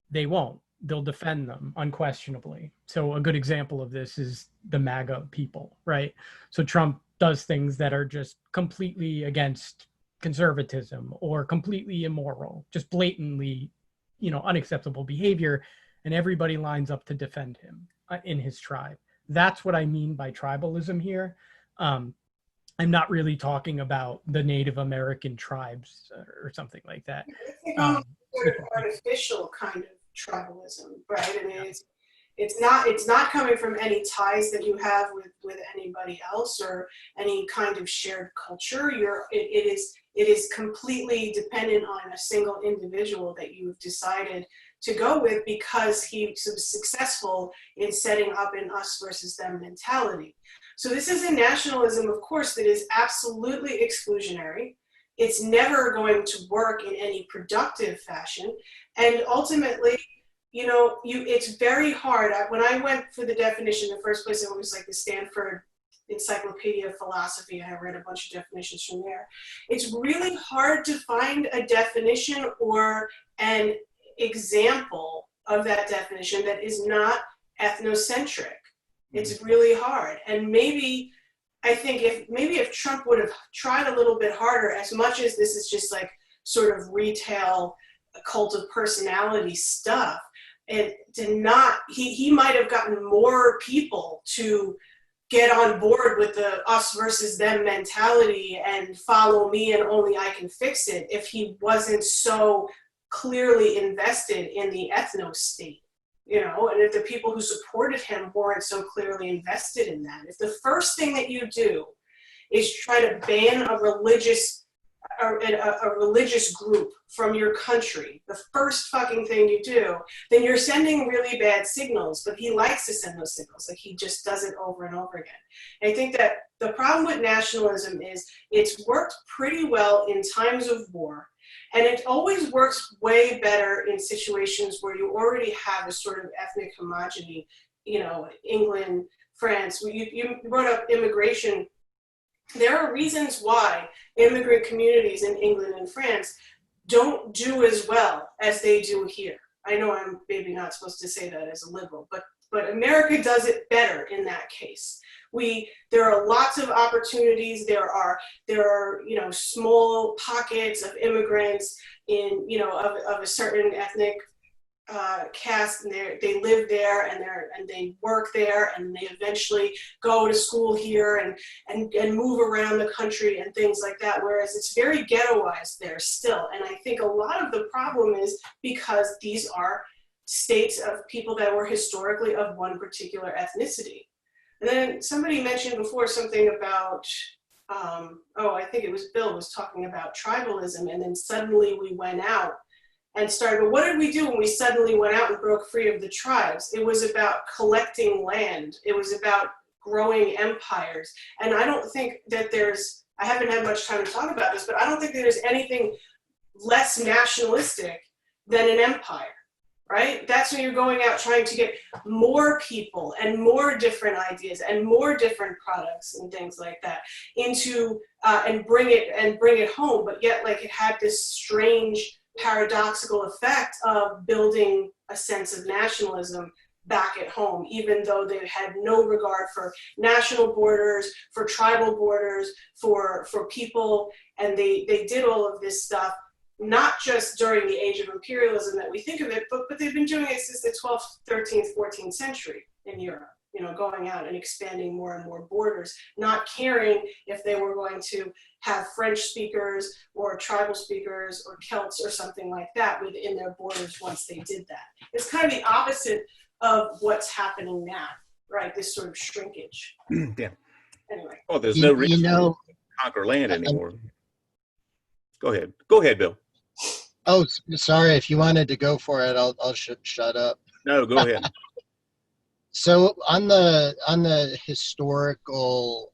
S1: they won't. They'll defend them unquestionably. So a good example of this is the MAGA people, right? So Trump does things that are just completely against conservatism or completely immoral, just blatantly, you know, unacceptable behavior, and everybody lines up to defend him in his tribe. That's what I mean by tribalism here. I'm not really talking about the Native American tribes or something like that.
S3: I think almost sort of artificial kind of tribalism, right? I mean, it's not coming from any ties that you have with anybody else or any kind of shared culture. It is completely dependent on a single individual that you've decided to go with because he was successful in setting up an us versus them mentality. So this is a nationalism, of course, that is absolutely exclusionary. It's never going to work in any productive fashion. And ultimately, you know, it's very hard. When I went for the definition, the first place it was like the Stanford Encyclopedia of Philosophy. I read a bunch of definitions from there. It's really hard to find a definition or an example of that definition that is not ethnocentric. It's really hard. And maybe, I think if Trump would have tried a little bit harder, as much as this is just like sort of retail cult of personality stuff, and he might have gotten more people to get on board with the us versus them mentality and follow me and only I can fix it if he wasn't so clearly invested in the ethno state, you know, and if the people who supported him weren't so clearly invested in that. If the first thing that you do is try to ban a religious a religious group from your country, the first fucking thing you do, then you're sending really bad signals. But he likes to send those signals. Like, he just does it over and over again. And I think that the problem with nationalism is it's worked pretty well in times of war. And it always works way better in situations where you already have a sort of ethnic homogeny, you know, England, France. You brought up immigration. There are reasons why immigrant communities in England and France don't do as well as they do here. I know I'm maybe not supposed to say that as a liberal, but America does it better in that case. There are lots of opportunities. There are you know, small pockets of immigrants in, you know, of a certain ethnic caste, and they live there, and they work there, and they eventually go to school here and move around the country and things like that. Whereas it's very ghettoized there still. And I think a lot of the problem is because these are states of people that were historically of one particular ethnicity. And then somebody mentioned before something about, I think it was Bill was talking about tribalism, and then suddenly we went out and started, but what did we do when we suddenly went out and broke free of the tribes? It was about collecting land. It was about growing empires. And I don't think that I haven't had much time to talk about this, but I don't think that there's anything less nationalistic than an empire. Right? That's when you're going out trying to get more people and more different ideas and more different products and things like that into and bring it home. But yet, like, it had this strange paradoxical effect of building a sense of nationalism back at home, even though they had no regard for national borders, for tribal borders, for people, and they did all of this stuff. Not just during the age of imperialism that we think of it, but they've been doing it since the 12th, 13th, 14th century in Europe, you know, going out and expanding more and more borders, not caring if they were going to have French speakers or tribal speakers or Celts or something like that within their borders once they did that. It's kind of the opposite of what's happening now, right? This sort of shrinkage.
S2: Yeah.
S3: Anyway.
S2: Oh, there's no reason
S4: know,
S2: to conquer land anymore. Go ahead, Bill.
S4: Oh, sorry. If you wanted to go for it, I'll shut up.
S2: No, go ahead.
S4: So on the historical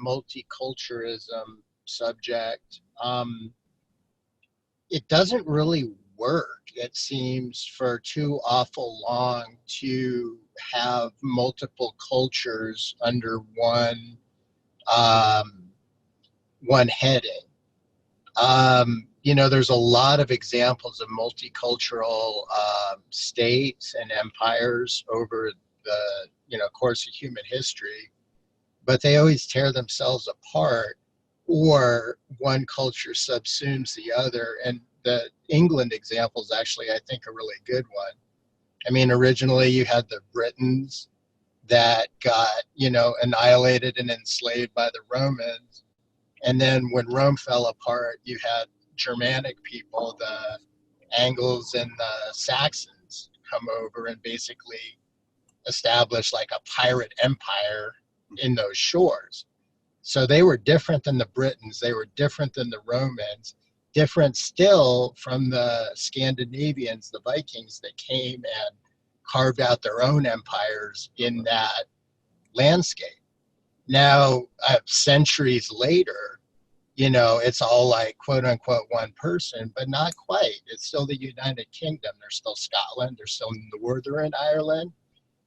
S4: multiculturalism subject, it doesn't really work. It seems for too awful long to have multiple cultures under one heading. You know, there's a lot of examples of multicultural states and empires over the, you know, course of human history, but they always tear themselves apart, or one culture subsumes the other. And the England example is actually, I think, a really good one. I mean, originally you had the Britons that got, you know, annihilated and enslaved by the Romans. And then when Rome fell apart, you had Germanic people, the Angles and the Saxons, come over and basically establish like a pirate empire in those shores. So they were different than the Britons, they were different than the Romans, different still from the Scandinavians, the Vikings that came and carved out their own empires in that landscape. Now, centuries later, you know, it's all like quote unquote one person, but not quite. It's still the United Kingdom. There's still Scotland, there's still Northern Ireland,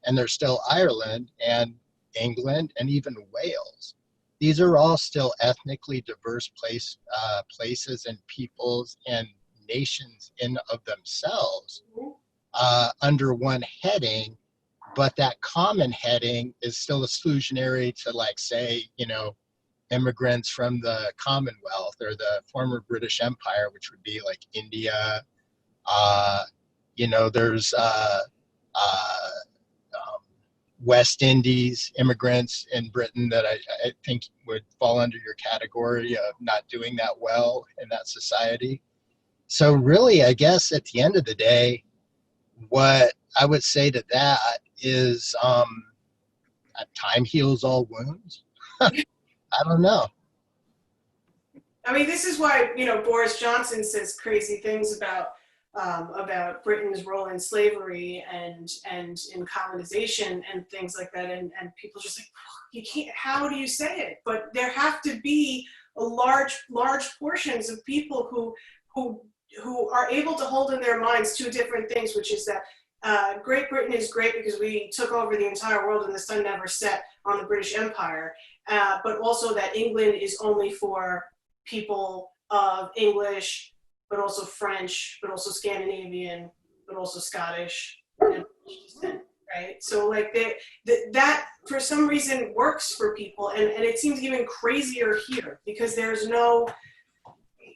S4: and there's still Ireland and England and even Wales. These are all still ethnically diverse places and peoples and nations in of themselves under one heading, but that common heading is still exclusionary to, like, say, you know, immigrants from the Commonwealth or the former British Empire, which would be like India. You know, there's West Indies immigrants in Britain that I think would fall under your category of not doing that well in that society. So really, I guess at the end of the day, what I would say to that is time heals all wounds. I don't know.
S3: I mean, this is why, you know, Boris Johnson says crazy things about Britain's role in slavery and in colonization and things like that. And people just like, you can't, how do you say it? But there have to be a large portions of people who are able to hold in their minds two different things, which is that Great Britain is great because we took over the entire world and the sun never set on the British Empire, but also that England is only for people of English, but also French, but also Scandinavian, but also Scottish and descent, right? So like that for some reason works for people, and it seems even crazier here because there's no,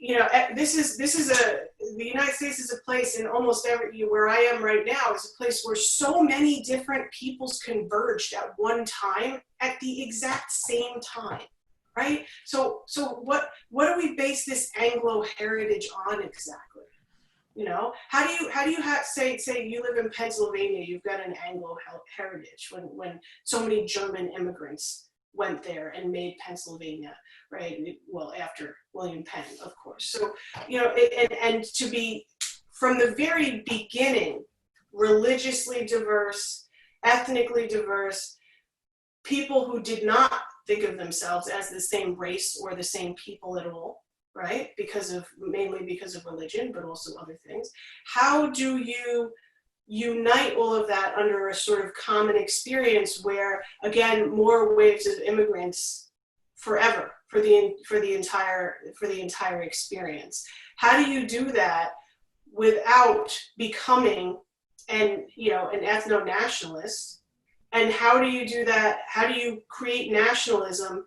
S3: you know, the United States is a place in almost every, where I am right now is a place where so many different peoples converged at one time at the exact same time, right? So what do we base this Anglo heritage on exactly? You know, how do you say you live in Pennsylvania, you've got an Anglo heritage when so many German immigrants went there and made Pennsylvania, right? Well, after William Penn, of course. So, you know, and to be from the very beginning, religiously diverse, ethnically diverse, people who did not think of themselves as the same race or the same people at all, right? Mainly because of religion, but also other things. How do you unite all of that under a sort of common experience where, again, more waves of immigrants forever for the entire experience? How do you do that without becoming an ethno-nationalist? And how do you do that? How do you create nationalism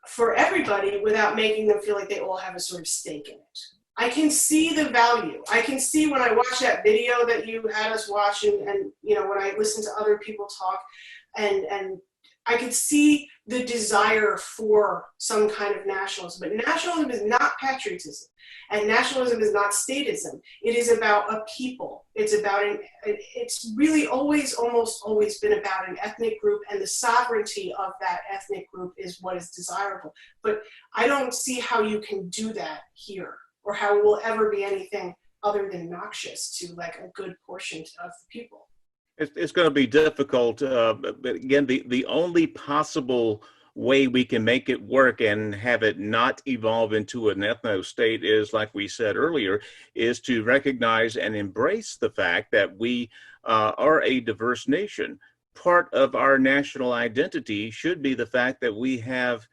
S3: for everybody without making them feel like they all have a sort of stake in it? I can see the value. I can see when I watch that video that you had us watch, and you know, when I listen to other people talk, and I could see the desire for some kind of nationalism. But nationalism is not patriotism, and nationalism is not statism. It is about a people. It's really almost always been about an ethnic group, and the sovereignty of that ethnic group is what is desirable. But I don't see how you can do that here, or how it will ever be anything other than noxious to like a good portion of the people.
S2: It's going to be difficult, but again, the only possible way we can make it work and have it not evolve into an ethno state is, like we said earlier, is to recognize and embrace the fact that we are a diverse nation. Part of our national identity should be the fact that we have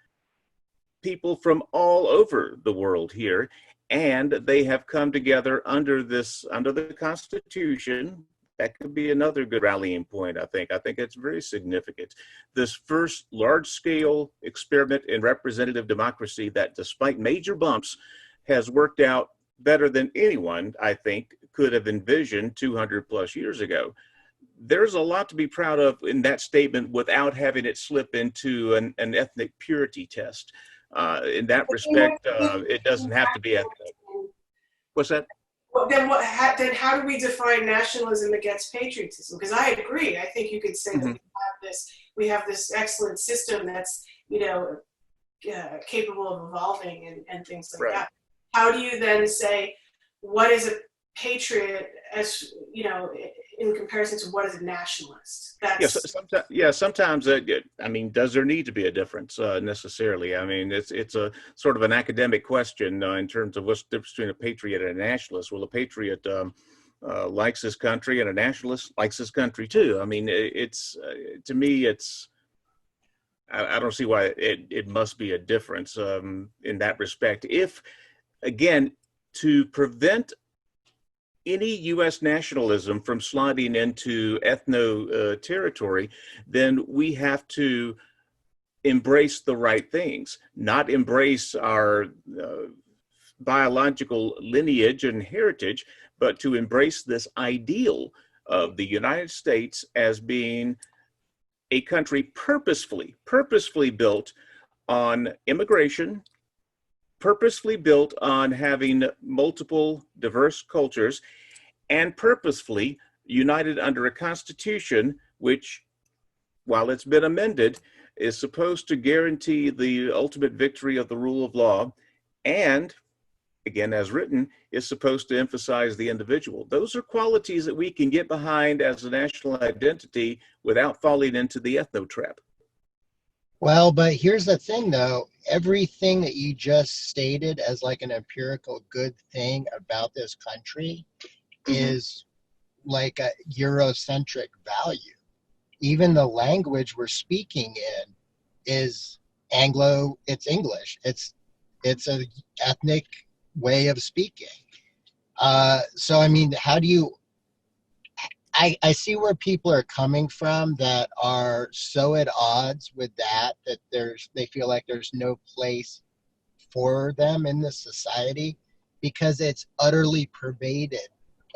S2: people from all over the world here, and they have come together under the Constitution. That could be another good rallying point, I think. I think it's very significant. This first large-scale experiment in representative democracy that, despite major bumps, has worked out better than anyone, I think, could have envisioned 200 plus years ago. There's a lot to be proud of in that statement without having it slip into an ethnic purity test. In that respect, it doesn't have to be ethnic. What's that?
S3: Well, then how do we define nationalism against patriotism? Because I agree. I think you could say that we have this excellent system that's, you know, capable of evolving and things like that. How do you then say what is a patriot, as you know, in comparison to what is a nationalist? Sometimes. I mean, does there need to be a difference necessarily? I mean, it's a sort of an academic question in terms of what's the difference between a patriot and a nationalist. Well, a patriot likes his country, and a nationalist likes his country too. I mean, it's to me, I don't see why it must be a difference in that respect. If, again, to prevent any U.S. nationalism from sliding into ethno territory, then we have to embrace the right things, not embrace our biological lineage and heritage, but to embrace this ideal of the United States as being a country purposefully built on immigration, purposefully built on having multiple diverse cultures, and purposefully united under a constitution which, while it's been amended, is supposed to guarantee the ultimate victory of the rule of law
S2: and again, as written, is supposed to emphasize the individual. Those are qualities that we can get behind as a national identity without falling into the ethno trap.
S4: Well, but here's the thing though, everything that you just stated as like an empirical good thing about this country is like a Eurocentric value. Even the language we're speaking in is it's English. It's a ethnic way of speaking. So I mean, how do you I see where people are coming from that are so at odds with that they feel like there's no place for them in this society because it's utterly pervaded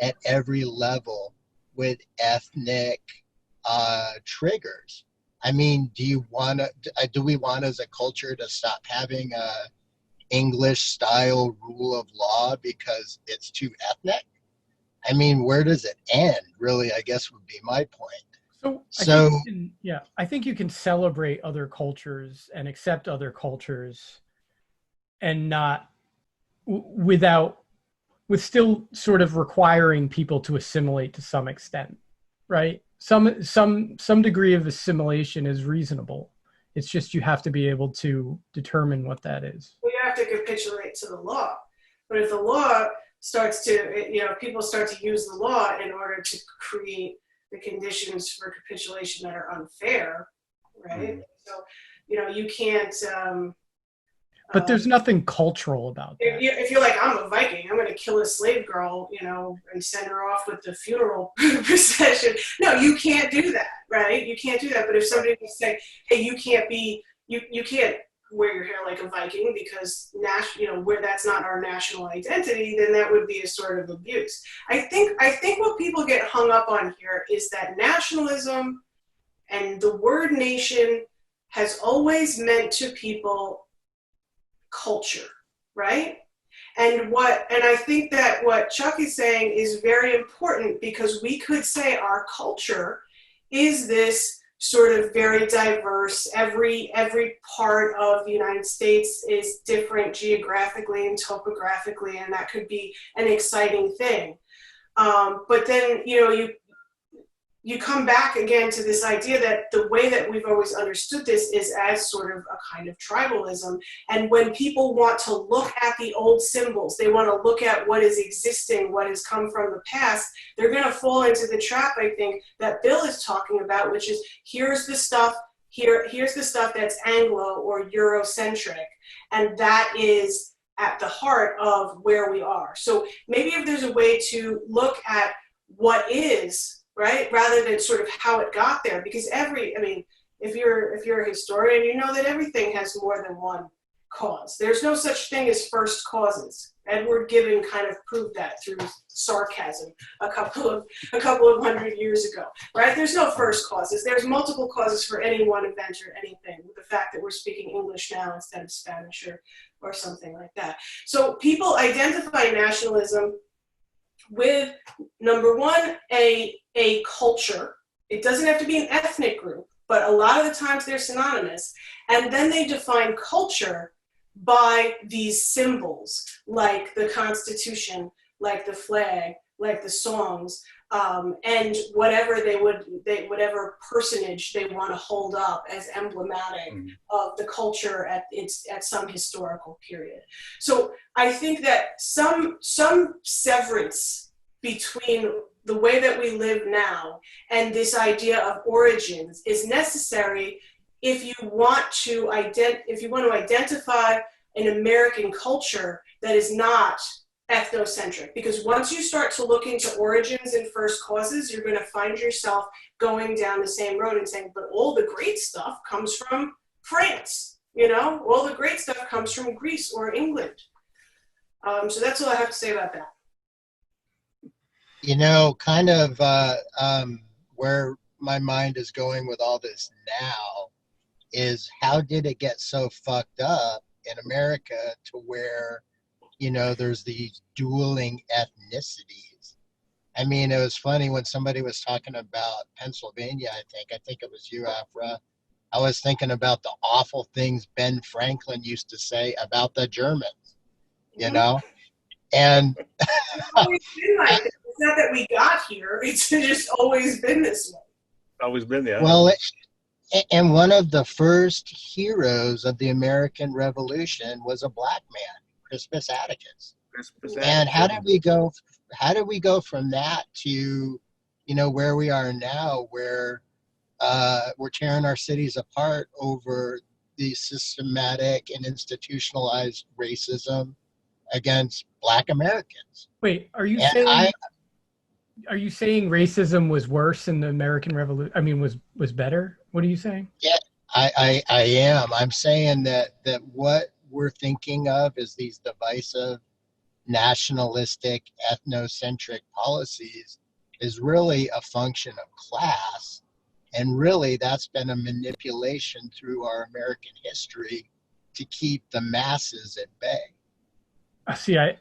S4: at every level with ethnic triggers. I mean, do we want as a culture to stop having a English style rule of law because it's too ethnic? I mean, where does it end, really, I guess would be my point.
S1: I think you can celebrate other cultures and accept other cultures and not with still sort of requiring people to assimilate to some extent, right? Some degree of assimilation is reasonable. It's just you have to be able to determine what that is.
S3: We have to capitulate to the law. But if the law starts to, people start to use the law in order to create the conditions for capitulation that are unfair, right? So, you can't.
S1: But there's nothing cultural about that.
S3: If you're like, I'm a Viking, I'm going to kill a slave girl, and send her off with the funeral procession. No, you can't do that, right? You can't do that. But if somebody would say, hey, you can't wear your hair like a Viking because where that's not our national identity, then that would be a sort of abuse. I think what people get hung up on here is that nationalism and the word nation has always meant to people culture, right? And I think that what Chuck is saying is very important because we could say our culture is this sort of very diverse. Every part of the United States is different geographically and topographically, and that could be an exciting thing. But then, you come back again to this idea that the way that we've always understood this is as sort of a kind of tribalism. And when people want to look at the old symbols, they want to look at what is existing, what has come from the past, they're going to fall into the trap, I think, that Bill is talking about, which is here's the stuff that's Anglo or Eurocentric. And that is at the heart of where we are. So maybe if there's a way to look at what is, right, rather than sort of how it got there, because if you're a historian, you know that everything has more than one cause. There's no such thing as first causes. Edward Gibbon kind of proved that through sarcasm a couple of hundred years ago, right? There's no first causes. There's multiple causes for any one event or anything. The fact that we're speaking English now instead of Spanish or something like that. So people identify nationalism with, number one, a culture. It doesn't have to be an ethnic group, but a lot of the times they're synonymous. And then they define culture by these symbols, like the Constitution, like the flag, like the songs, and whatever personage they want to hold up as emblematic of the culture at some historical period. So I think that some severance between the way that we live now and this idea of origins is necessary if you want to identify an American culture that is not ethnocentric. Because once you start to look into origins and first causes, you're going to find yourself going down the same road and saying, but all the great stuff comes from France, all the great stuff comes from Greece or England. So that's all I have to say about that.
S4: Kind of where my mind is going with all this now is how did it get so fucked up in America to where, there's these dueling ethnicities. I mean, it was funny when somebody was talking about Pennsylvania, I think it was you, Afra. I was thinking about the awful things Ben Franklin used to say about the Germans. you know? And
S3: It's always been like this. It's not that we got here. It's just always been this way.
S2: Always been there.
S4: well, and one of the first heroes of the American Revolution was a black man, Crispus Attucks. And how did we go? How did we go from that to, where we are now, where we're tearing our cities apart over the systematic and institutionalized racism against Black Americans?
S1: Wait, are you
S4: And
S1: saying are you saying racism was worse in the American Revolution? I mean, was better? What are you saying?
S4: I am. I'm saying that what we're thinking of is these divisive, nationalistic, ethnocentric policies is really a function of class. And really, that's been a manipulation through our American history to keep the masses at bay.
S1: See, I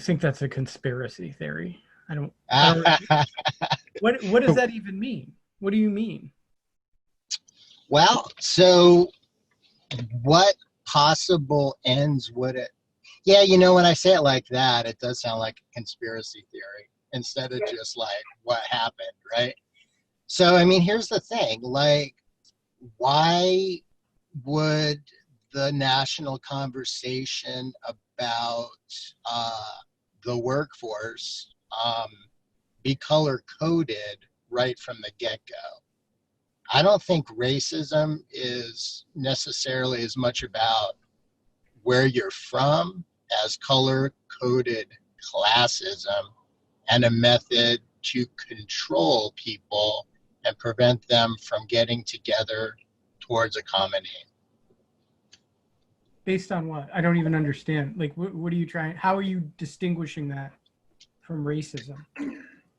S1: think that's a conspiracy theory. I don't what does that even mean? What do you mean?
S4: Well, so what possible ends would it? Yeah, when I say it like that, it does sound like a conspiracy theory instead of just like what happened, right? So, I mean, here's the thing, like, why would the national conversation about the workforce be color-coded right from the get-go? I don't think racism is necessarily as much about where you're from as color-coded classism and a method to control people and prevent them from getting together towards a common aim.
S1: Based on what? I don't even understand. Like, what are you trying? How are you distinguishing that from racism?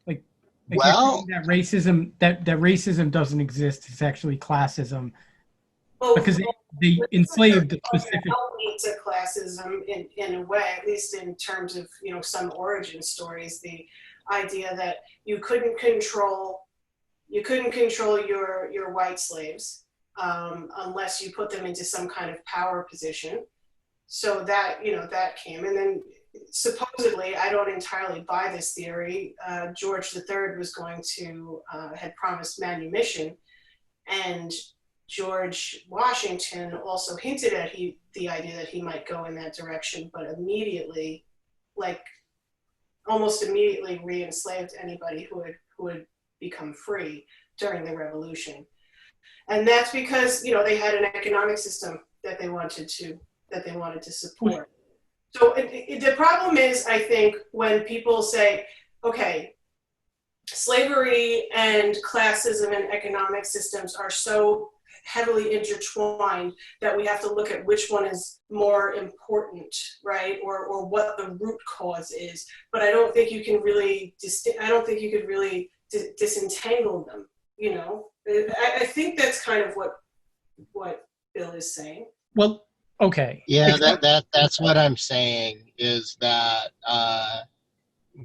S1: Like
S4: Well,
S1: that racism doesn't exist. It's actually classism
S3: Well,
S1: because they enslaved the specific.
S3: To classism in a way, at least in terms of some origin stories. The idea that you couldn't control your white slaves unless you put them into some kind of power position. So that that came, and then supposedly, I don't entirely buy this theory. George III was going to had promised manumission, and George Washington also hinted at the idea that he might go in that direction, but immediately, almost immediately re-enslaved anybody who would become free during the revolution. And that's because, they had an economic system that they wanted to support. So the problem is, I think, when people say, okay, slavery and classism and economic systems are so heavily intertwined that we have to look at which one is more important, right? Or what the root cause is. But I don't think you can really disentangle them, I think that's kind of what Bill is saying.
S1: Well, okay.
S4: Yeah, that's what I'm saying is that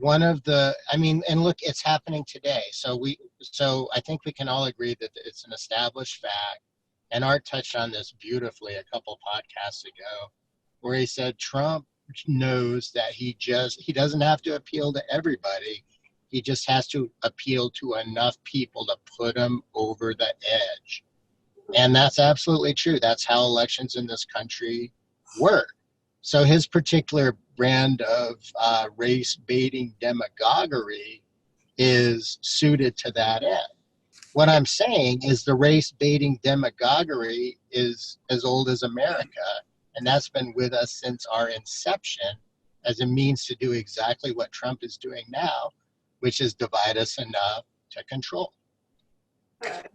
S4: one of the, and look, it's happening today. So I think we can all agree that it's an established fact. And Art touched on this beautifully a couple podcasts ago, where he said Trump knows that he doesn't have to appeal to everybody. He just has to appeal to enough people to put him over the edge. And that's absolutely true. That's how elections in this country work. So his particular brand of race-baiting demagoguery is suited to that end. What I'm saying is the race-baiting demagoguery is as old as America, and that's been with us since our inception as a means to do exactly what Trump is doing now, which is divide us enough to control.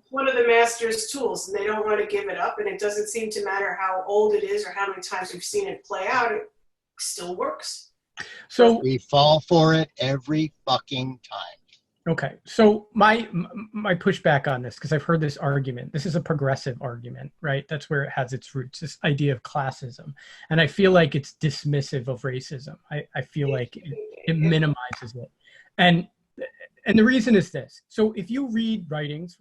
S3: One of the master's tools, and they don't want to give it up, and it doesn't seem to matter how old it is or how many times we've seen it play out, it still works.
S1: So
S4: we fall for it every fucking time.
S1: Okay, so my pushback on this, because I've heard this argument, this is a progressive argument, right? That's where it has its roots, this idea of classism. And I feel like it's dismissive of racism. I feel like it minimizes it. And the reason is this. So if you read writings